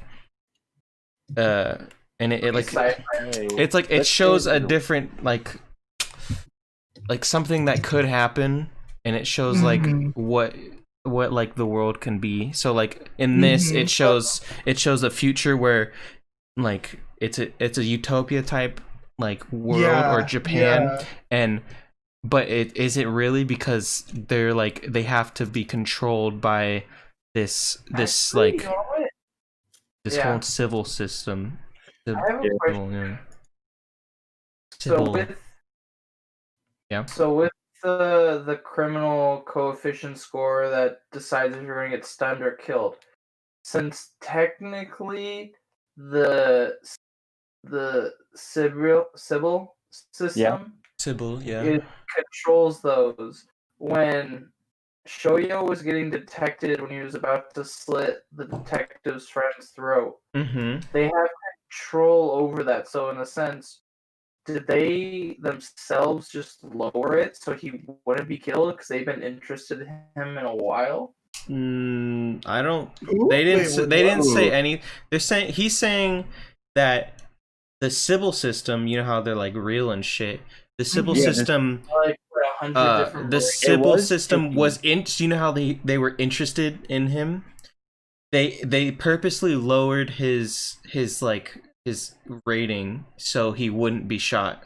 and it like it's like it shows a different like something that could happen and it shows like what like the world can be. So like in this it shows a future where like it's a utopia type like world or Japan but is it really, because they're like they have to be controlled by this Actually, like you know what? this Yeah. whole civil system. I have a question. Civil, So with the criminal coefficient score that decides if you're going to get stunned or killed, since technically the Sybil system. Sybil, yeah. It controls those. When Shoyo was getting detected when he was about to slit the detective's friend's throat, they have control over that. So in a sense, did they themselves just lower it so he wouldn't be killed because they've been interested in him in a while? I don't. Ooh, They didn't. wait, They didn't say Ooh. any. They're saying he's saying that the Sybil system. You know how they're like real and shit. The Sybil Yeah, system. Like for 100 different The brains. Sybil was system tricky. was in. You know how they were interested in him. They purposely lowered his rating so he wouldn't be shot.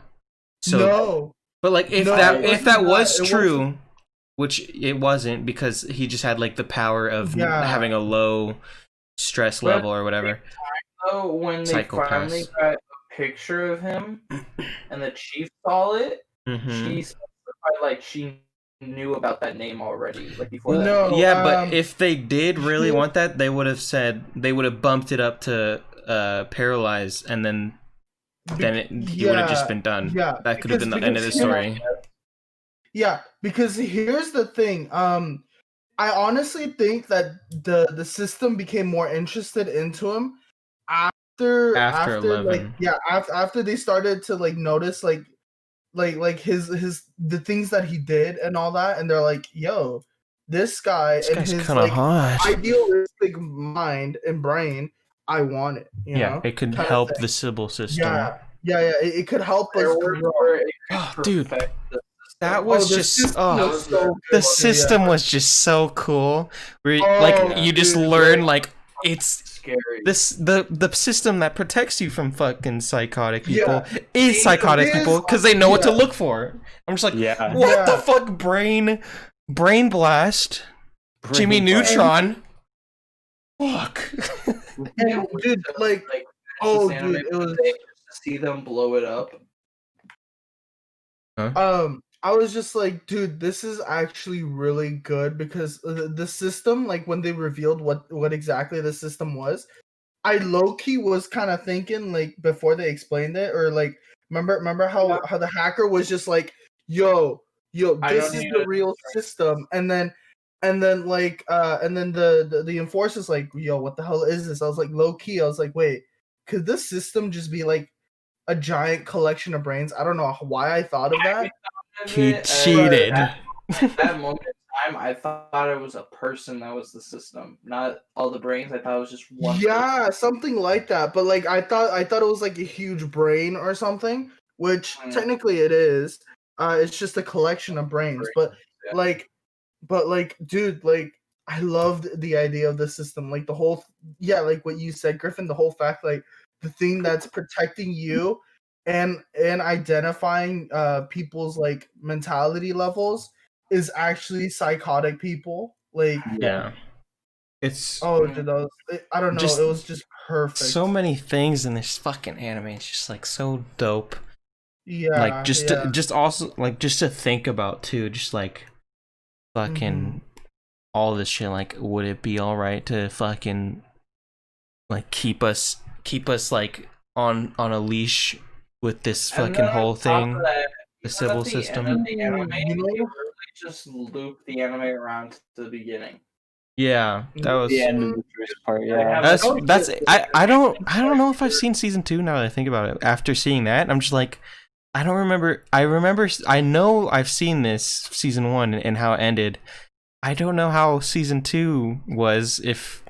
So, no. but like if No, that it if that wasn't was that. It true, wasn't- which it wasn't because he just had like the power of Yeah. having a low stress But- level or whatever. So when they finally Psychopaths. got a picture of him and the chief saw it, she specified like she knew about that name already, like before that. No, Yeah, but if they did really here- want that, they would have bumped it up to paralyze, and then he would have just been done. Yeah, That could have been the end of the because- story. Yeah, because here's the thing. I honestly think that the system became more interested into him after 11. after they started to like notice like his the things that he did and all that, and they're like, yo, this guy This and guy's his kind of like hot. idealistic mind and brain, I want it. You know? It could Kinda help thing. the Sybil system. Yeah, it could help us There were- grow. were- it could Oh, dude. perfect the That was the just system oh, was so good. the Yeah. system was just so cool. Where Oh, like you just dude, learn like- like it's scary. the system that protects you from fucking psychotic people Yeah. is psychotic It people is- because they know what to yeah. look for. I'm just like, Yeah. what Yeah. the fuck, brain blast, Jimmy Neutron. Fuck. And, dude, like, like oh, this anime dude, it was. just to see them blow it up. I was just like, dude, this is actually really good because the system, like when they revealed what exactly the system was, I low key was kind of thinking like before they explained it, or like remember how the hacker was just like, yo, I this don't is need the a- real system, and then the enforcer's like, yo, what the hell is this? I was like, low key, I was like, wait, could this system just be like a giant collection of brains? I don't know why I thought of that. He At cheated. that moment in time, I thought it was a person that was the system, not all the brains. I thought it was just one. Yeah, something like that. But like I thought it was like a huge brain or something, which technically it is. It's just a collection of brains. But Yeah. like, dude, like I loved the idea of the system. Like the whole, like what you said, Griffin. The whole fact, like the thing that's protecting you and identifying people's like mentality levels is actually psychotic people. Like, Yeah. It's oh, dude, I don't know. Just It was just perfect. so many things in this fucking anime. It's just like so dope. Yeah. Like just also like just to think about too. Just like fucking all this shit. Like, would it be all right to fucking like keep us like on a leash with this And fucking then on whole top thing? of that, The even Sybil at the system. end of the anime, You know- they really just loop the anime around to the beginning. Yeah, that was. The end of the first part, They yeah. have- That's I don't know if I've seen season 2 now that I think about it. After seeing that, I'm just like, I don't remember. I know I've seen this season 1 and how it ended. I don't know how season 2 was if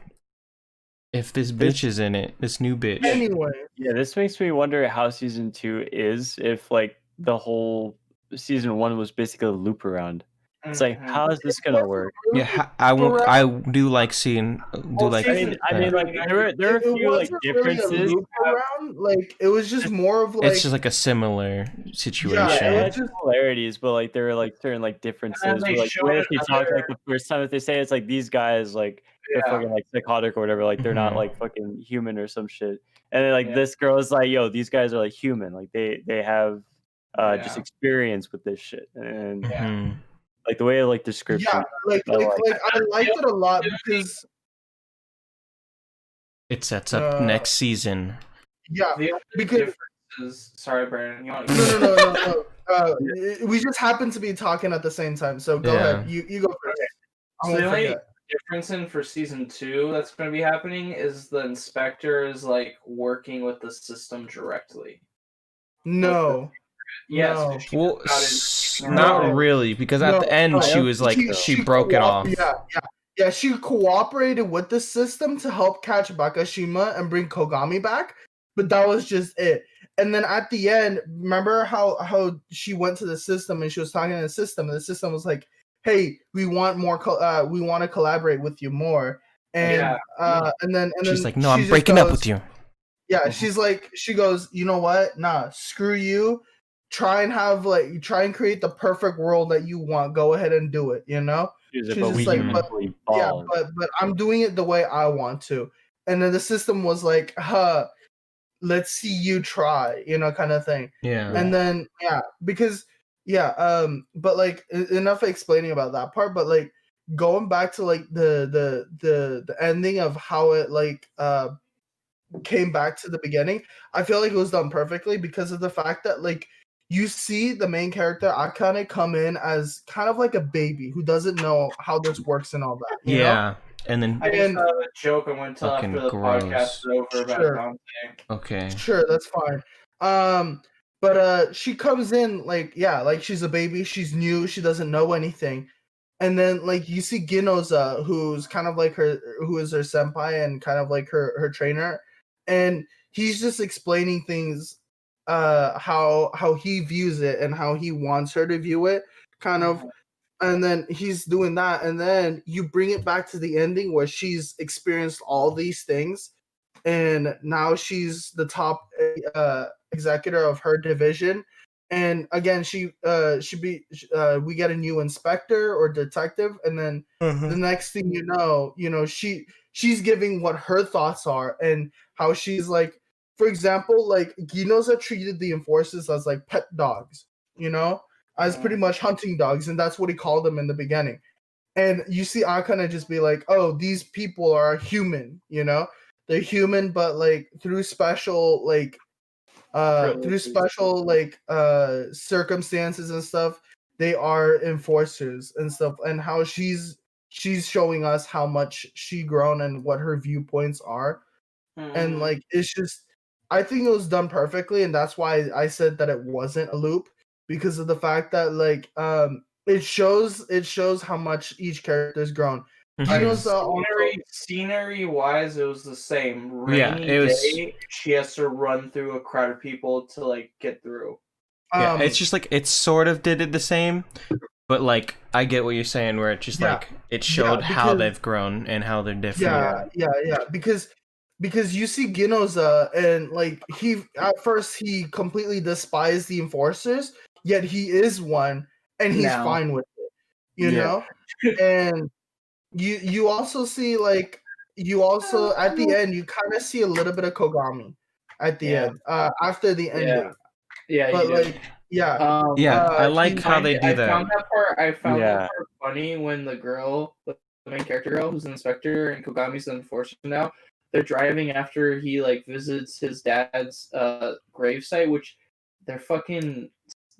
this bitch is in it, this new bitch. Anyway, Yeah, this makes me wonder how season 2 is, if like the whole season 1 was basically a loop around. It's like, Mhm. how is this gonna work? Yeah, I do like seeing like. I mean, like there were a few like wasn't really a differences. loop around. Like it was just more of like It's just like a similar situation. Yeah, it Yeah, had similarities, but like there were like certain like differences. And then they Where, like showed when if you talk another- like the first time, if they say it's like these guys like they're Yeah. fucking like psychotic or whatever, like they're not Mhm. like fucking human or some shit. And then like Yeah. this girl is like, yo, these guys are like human, like they have just Yeah. experience with this shit, and Mhm. like the way of like description. like I like I liked it a lot because It sets up next season. Yeah, The only because difference is, sorry, Brandon. You want no. We just happened to be talking at the same time, so go ahead. You go first. I So won't the only forget. difference in for season 2 that's going to be happening is the inspector is like working with the system directly. No. Yes. No. Well, got not No. really, because at the end she was like she broke it off. Yeah, she cooperated with the system to help catch Bakashima and bring Kogami back, but that was just it. And then at the end, remember how she went to the system and she was talking to the system, and the system was like, "Hey, we want more. We want to collaborate with you more." And and then she's like, "No, I'm breaking up with you." Yeah, she goes, "You know what? Nah, screw you. Try and create the perfect world that you want. Go ahead and do it. You know." She's just like, but I'm doing it the way I want to. And then the system was like, let's see you try, kind of thing. Yeah. And then because but like enough explaining about that part, but like going back to like the ending of how it like came back to the beginning, I feel like it was done perfectly because of the fact that like you see the main character Akane come in as kind of like a baby who doesn't know how this works and all that. You know? And then I just have a joke I went to after the podcast is over about Dante. Okay. Sure, that's fine. But she comes in like she's a baby, she's new, she doesn't know anything. And then like you see Ginoza, who's kind of like who is her senpai and kind of like her trainer, and he's just explaining things how he views it and how he wants her to view it, kind of. And then he's doing that, and then you bring it back to the ending where she's experienced all these things, and now she's the top executor of her division. And again, we get a new inspector or detective, and then the next thing you know, she's giving what her thoughts are and how she's like, for example, like Ginoza treated the enforcers as like pet dogs, as pretty much hunting dogs, and that's what he called them in the beginning. And you see Akane just be like, oh, these people are human, they're human, but like through special circumstances and stuff, they are enforcers and stuff, and how she's showing us how much she grown and what her viewpoints are. And like it's just, I think it was done perfectly, and that's why I said that it wasn't a loop, because of the fact that like it shows how much each character has grown. Scenery wise, it was the same. Day, she has to run through a crowd of people to like get through. It's just like it sort of did it the same, but like I get what you're saying, where it just like it showed how they've grown and how they're different. Because you see Ginoza, and like at first he completely despised the enforcers, yet he is one, and he's fine with it, you know. And you also see like at the end you kind of see a little bit of Kogami at the end after the ending. I like how they do that. I found that part funny when the main character girl, who's an inspector and Kogami's an enforcer now, they're driving after he like visits his dad's gravesite, which they're fucking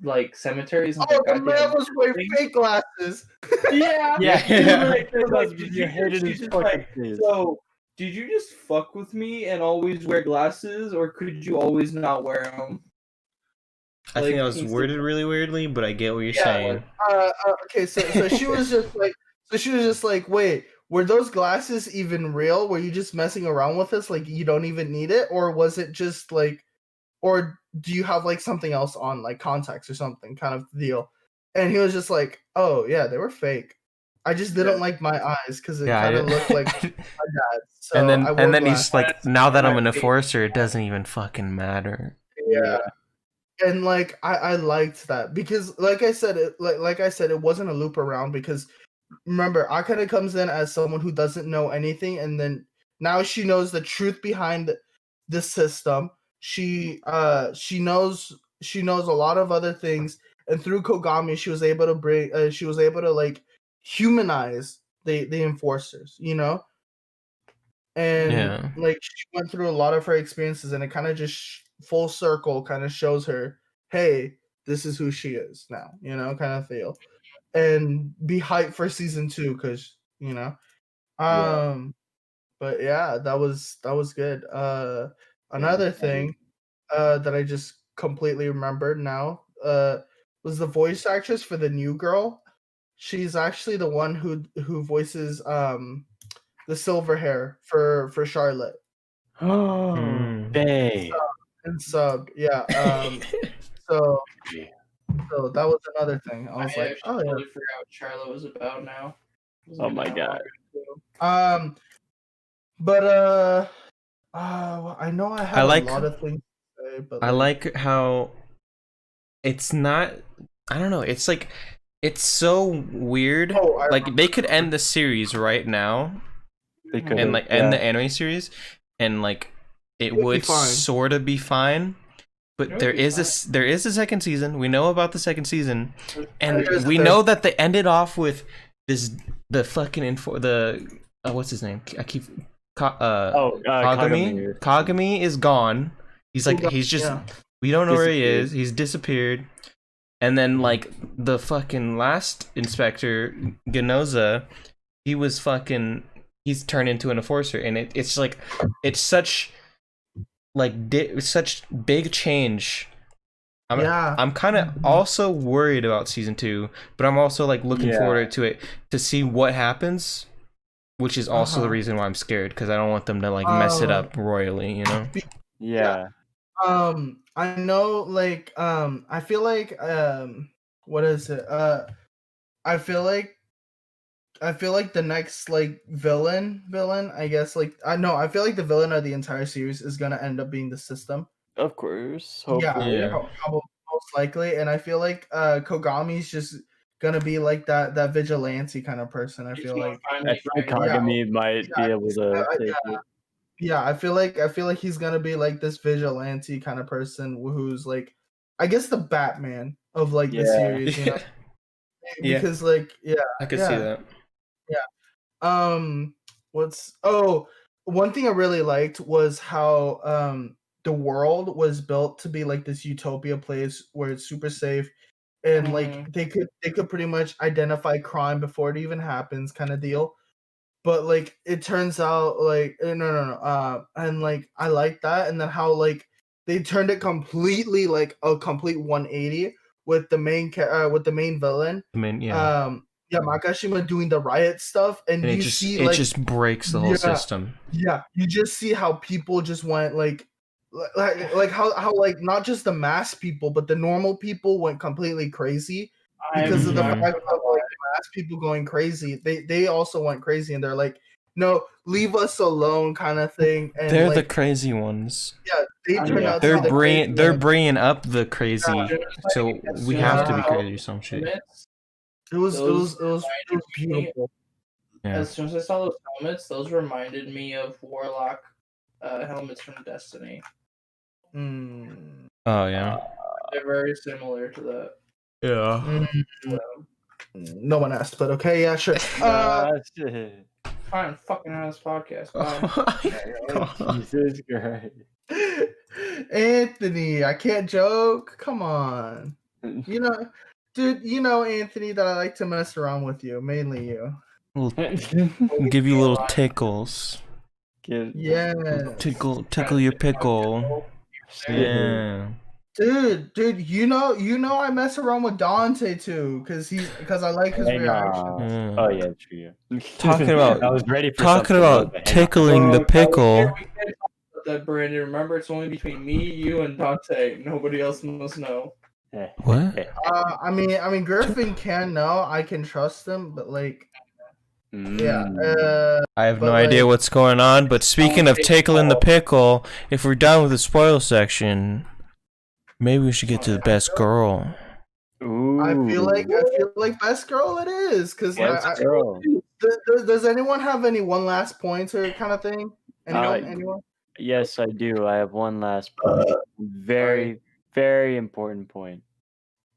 like cemeteries. And the man was wearing fake glasses. So, did you just fuck with me and always wear glasses, or could you always not wear them? I think that was worded really weirdly, but I get what you're saying. Okay, so she was just like, wait, were those glasses even real? Were you just messing around with us? Like, you don't even need it? Or was it just like, or do you have like something else on, like contacts or something kind of deal? And he was just like, oh yeah, they were fake. I just didn't like my eyes because it kind of looked like my dad. So and then he's like, now that I'm an enforcer, it doesn't even fucking matter. Yeah. And like I liked that because like I said, it wasn't a loop around, because remember, Akane comes in as someone who doesn't know anything, and then now she knows the truth behind the system. She knows a lot of other things, and through Kogami, she was able to like humanize the enforcers, and like she went through a lot of her experiences, and it kind of just full circle kind of shows her, hey, this is who she is now, kind of feel, and be hyped for season 2 because but yeah, that was good. Another thing that I just completely remembered now was the voice actress for the new girl. She's actually the one who voices the silver hair for Charlotte. Oh, Bay. And subbed, yeah. So that was another thing. I was like, oh totally forgot what Charlotte was about now. Oh my god. But I know I have a lot of things to say, but I like how it's not. I don't know. It's like it's so weird. Like they could end the series right now, They could and like end the anime series, and like it would sort of be fine. But there is a second season. We know about the second season, and we know that they ended off with the fucking what's his name? I keep Kagami. Kagami is gone. He's like he's just we don't know where he is. He's disappeared. And then like the fucking last inspector Genoza, he's turned into an enforcer, and it's like it's such like such big change. I'm kind of also worried about season 2, but I'm also like looking forward to it to see what happens, which is also the reason why I'm scared, because I don't want them to like mess it up royally, Yeah. I know, like, I feel like, what is it? I feel like the next like villain, I guess, like, I feel like the villain of the entire series is gonna end up being the system. Of course, hopefully. Yeah, most likely, and I feel like Kogami's just gonna be like that vigilante kind of person. I feel like Kagami might be able to take it. Yeah, I feel like he's gonna be like this vigilante kind of person who's like, I guess, the Batman of like the series, because like I could see that. One thing I really liked was how the world was built to be like this utopia place where it's super safe, and like they could pretty much identify crime before it even happens, kind of deal. But like it turns out like no, and like I like that, and then how like they turned it completely like a complete 180 with the main villain. Makashima doing the riot stuff, and you see it just breaks the whole system. Yeah, you just see how people just went like how like not just the mass people, but the normal people went completely crazy because of the fact of like mass people going crazy. They also went crazy, and they're like, no, leave us alone, kind of thing. And they're like, the crazy ones. Yeah, they turn out. They're bringing up the crazy, so we have to be crazy or some shit. It was beautiful. Yeah. As soon as I saw those helmets, those reminded me of Warlock helmets from Destiny. Oh yeah. They're very similar to that. Yeah. No one asked, but okay, yeah, sure. Fine, fucking on this podcast. Jesus Christ. Anthony, I can't joke. Come on. Dude, Anthony, that I like to mess around with you, mainly you. Give you little tickles. Yeah. Tickle your pickle. Yeah. Dude, I mess around with Dante too, because I like his reaction. Oh yeah, true. Talking about I was ready for tickling the pickle. That, Brandon, remember, it's only between me, you, and Dante. Nobody else must know. What? I mean, Griffin can know. I can trust him, but like, yeah. I have no idea what's going on. But speaking of tickling the pickle, if we're done with the spoil section, maybe we should get to the best girl. Ooh. I feel like best girl it is, because does anyone have any one last pointer kind of thing? Anyone? Yes, I do. I have one last point. Very, very important point.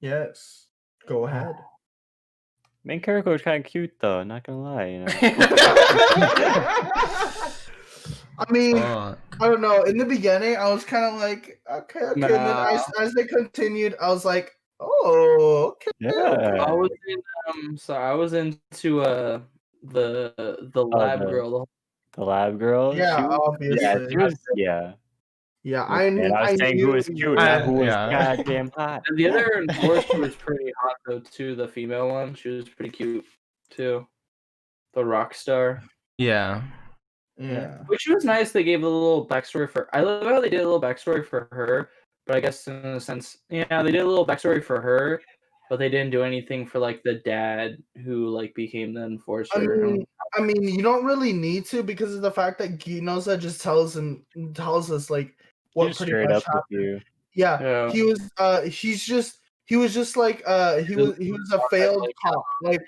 Yes, go ahead. Main character is kind of cute though. Not gonna lie, I mean, Fuck. I don't know. In the beginning, I was kind of like, okay. And then Nah. as they continued, I was like, oh, okay. Yeah. I was into the lab girl. The lab girl. Yeah, she was, obviously. Yeah, she was. Yeah. Yeah, I knew. And I was saying who was cute, not who was Yeah. goddamn hot. And the other enforcer was pretty hot though too. The female one, she was pretty cute too. The rock star. Yeah. Yeah. Which was nice. They gave a little backstory for. I love how they did a little backstory for her. But I guess in a sense, yeah, they did a little backstory for her, but they didn't do anything for like the dad who like became the enforcer. I mean, you don't really need to because of the fact that Ginoza just tells us like what Just pretty straight much up with you. Yeah, Yeah. he was just like he was a failed cop. Like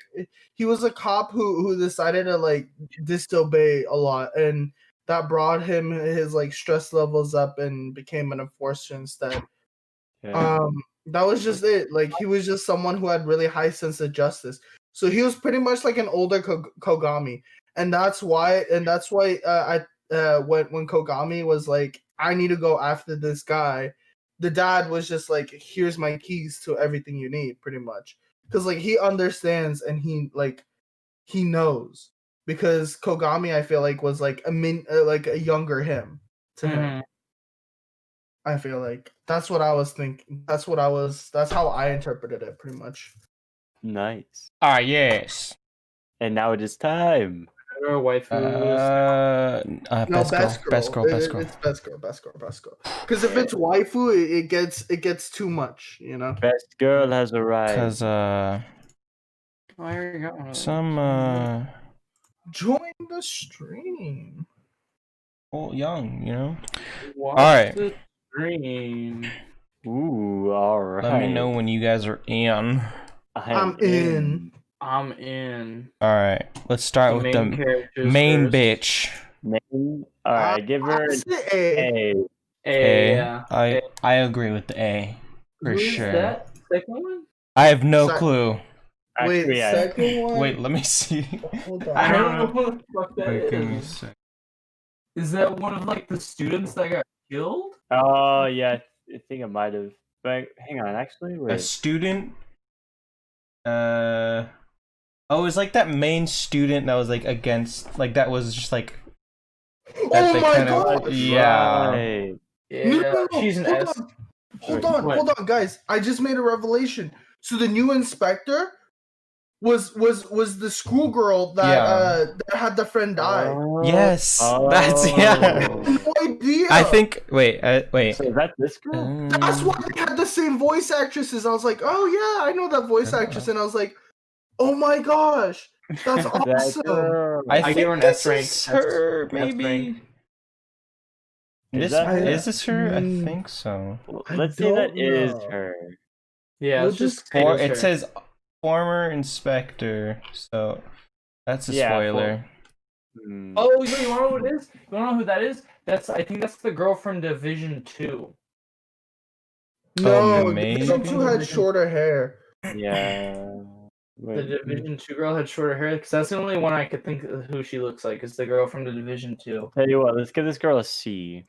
he was a cop who decided to like disobey a lot, and that brought him his like stress levels up and became an enforcer instead. Yeah. That was just it. Like he was just someone who had really high sense of justice. So he was pretty much like an older Kogami, and that's why when Kogami was like, I need to go after this guy, the dad was just like, here's my keys to everything you need, pretty much, because like he understands and he knows, because Kogami I feel like was like a younger him to him. I feel like that's what I was thinking. That's how I interpreted it, pretty much. Nice. Ah, yes. And now it is time. Her waifu No, best girl. Best girl. Best girl. It's best girl. Because if it's waifu, it gets too much, you know. Best girl has arrived. Because some Join the stream. old young, you know. Watch Alright. the stream. Ooh, all right. Let me know when you guys are in. I'm in. I'm in. All right, let's start with the main bitch. Main. All right, give her I'll say A. A. Yeah. I agree with the A for Who's sure. that second one? I have no clue. Wait, Actually, yeah. second one. Wait, let me see. Hold on. I don't know what the fuck that Wait, give me a is. sec. Is that one of like the students that got killed? Oh yeah, I think I might have. But hang on, actually, A wait. student. Oh, it was like that main student that was like against, like that was just like. Oh my god! Yeah. Right. Yeah, No, she's an hold S. on. Hold on, guys! I just made a revelation. So the new inspector was the schoolgirl that that had the friend die. Yes, that's yeah. No idea. I think. Wait. So is that this girl? That's why they had the same voice actresses. I was like, oh yeah, I know that voice actress, and I was like, oh my gosh, that's awesome. I give her think an this S rank. is her, maybe. Is that Is this her? I Mm. think so. Let's say that don't is know. her. Yeah, We'll it's just just- Or it's it her. says former inspector, so that's a Yeah, spoiler. Hmm. Oh, you wanna know what it is? You wanna know who that is? I think that's the girl from Division 2. No, maybe? Division 2 had shorter hair. Yeah. The Wait. Division 2 girl had shorter hair, because that's the only one I could think of who she looks like, is the girl from the Division 2. Tell you what, let's give this girl a C.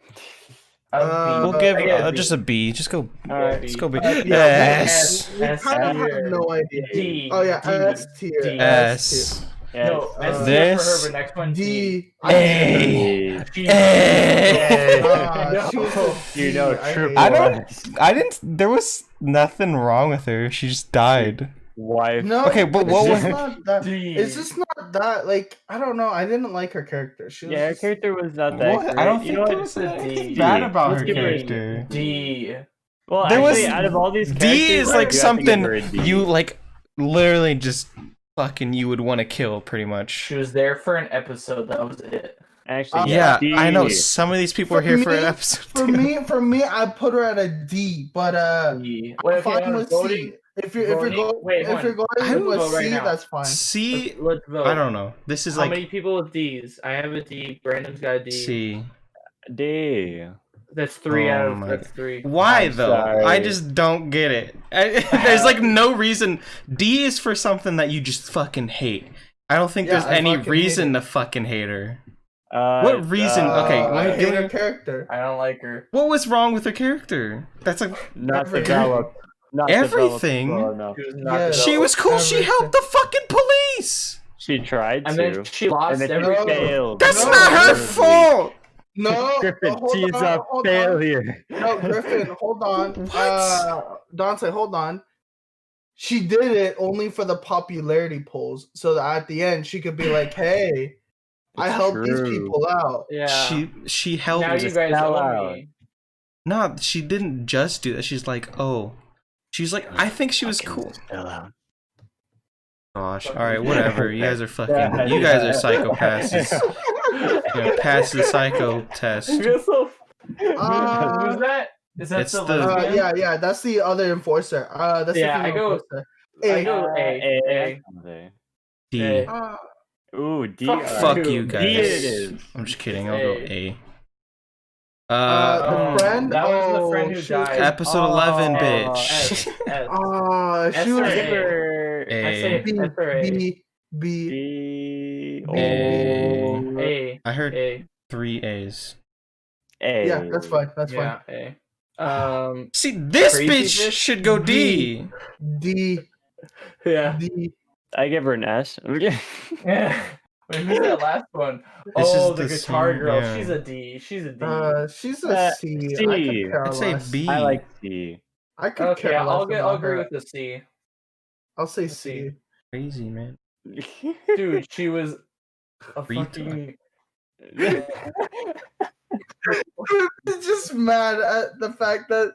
We'll give just a B. Just go. Alright. Let's go B. Yeah, S. We kind of have no idea. D. Oh yeah, D. S tier. D. S. No, Yes. S This- for her, but next one D. D. A. She- Ah, she was a You D. know, I triple hate I it. don't. I didn't. There was nothing wrong with her. She just died. Wife. No, Okay, but it's what just was- not that. D. It's just not that. Like, I don't know. I didn't like her character. She was Yeah, her just- character was not that What? great. I don't You think know there what? was a anything D. bad about Let's her give her a character. D. Well, There actually, was- out of all these characters, D is I like do have to give her a something D. you like literally just fucking you would want to kill pretty much. She was there for an episode, that was it. Actually, Yeah, D. I know some of these people are For here for an me- episode. For me, I put her at a D. But D. I'm Wait, okay, fine I'm with voting. C. If you're Voting? going Wait, hold if you're on. going I don't with vote right C, now. that's fine. C, Let's vote. I don't know. This is How like many people with D's? I have a D. Brandon's got a D. C. D. That's 3 Oh out of my- that's 3. Why I'm though? sorry. I just don't get it. There's like no reason. D is for something that you just fucking hate. I don't think Yeah, there's I any fucking hate reason it. to fucking hate her. What reason? Okay, I let me hate her give character. I don't like her. What was wrong with her character? That's like Not Everything. developed. Not Everything? developed well enough. She was not Yeah. she was cool. She Everything. helped the fucking police. She tried And to. then she lost and then everything. she failed. That's No, not her Griffin. fault. No, Griffin, hold she's on, a hold on. failure. No, Griffin, hold on. What? Dante, hold on. She did it only for the popularity polls, so that at the end she could be like, "Hey, I It's helped these true. people out." Yeah. She helped. now you just guys sell owe out. me. No, she didn't just do that. She's like, oh, she's like, I think she was cool. Gosh, all right, whatever. You guys are fucking. You guys are psychopaths. Pass the psycho test. Who's that? Is that It's the the- lesbian? Yeah, that's the other enforcer. That's Yeah, the I female go- enforcer. I go A. D. Ooh, D. Fuck Fuck you. you D guys. it is. I'm just kidding. I'll go A. The friend. That was the friend who she was- died. Episode 11, bitch. S. S. She S was or Give her I say A. B, S or A. B. B. A. A. I heard A. 3 A's. A. Yeah, that's fine. That's Yeah, A. See, this Crazy bitch bitch? should go D. fine. D. Yeah. D. I give her an S. Yeah. Wait, who's that last one? This Oh, is the the guitar same- girl. yeah. She's a D. She's a D. She's a C. I C. could care I'd say less. B. I like C. I could Okay, care I'll less I'll about agree her. with the C. I'll say Let's C. see. Crazy, man. Dude, she was a Retard. fucking. It's just mad at the fact that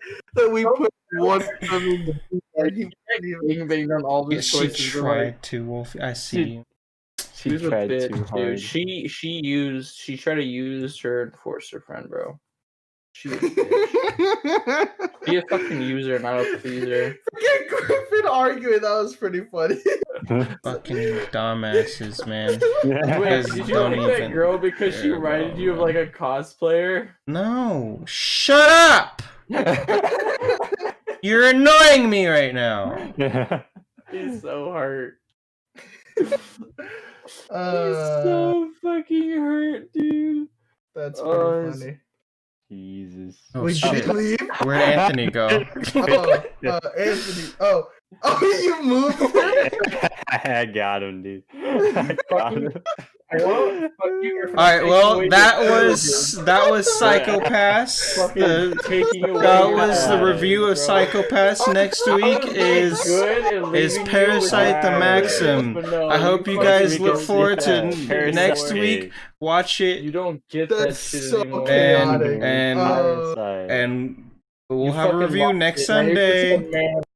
we put one of them in the B and he didn't even- Bing on all Yeah, these she choices. I'm like, tried to, Wolfie. I see. she was a tried bitch, too hard. dude. She tried to use her enforcer friend, bro. She was a bitch. Be a fucking user, not a pleaser. Fucking Griffin arguing, that was pretty funny. Fucking dumbasses, man. Wait, Guys did you don't like that even girl because she care reminded about you of them. like a cosplayer? No. Shut up! You're annoying me right now. He's so hurt. He's Uh, so fucking hurt, dude. that's Oh, pretty funny. Jesus. Oh, Wait, shit. did he leave? Where'd Anthony go? Anthony. Oh, you moved him? I got him, dude. I got him. Well, fuck you for Alright, taking well, away that the was Psychopaths. fucking taking away That your was the talent, review of bro. Psychopaths. Next week is Parasyte the Maxim. I hope you guys look forward to next week. Watch You it, don't get that That's shit so anymore. chaotic. and Uh, Parasite. and we'll You have a fucking review lost next it. 90% Sunday. of man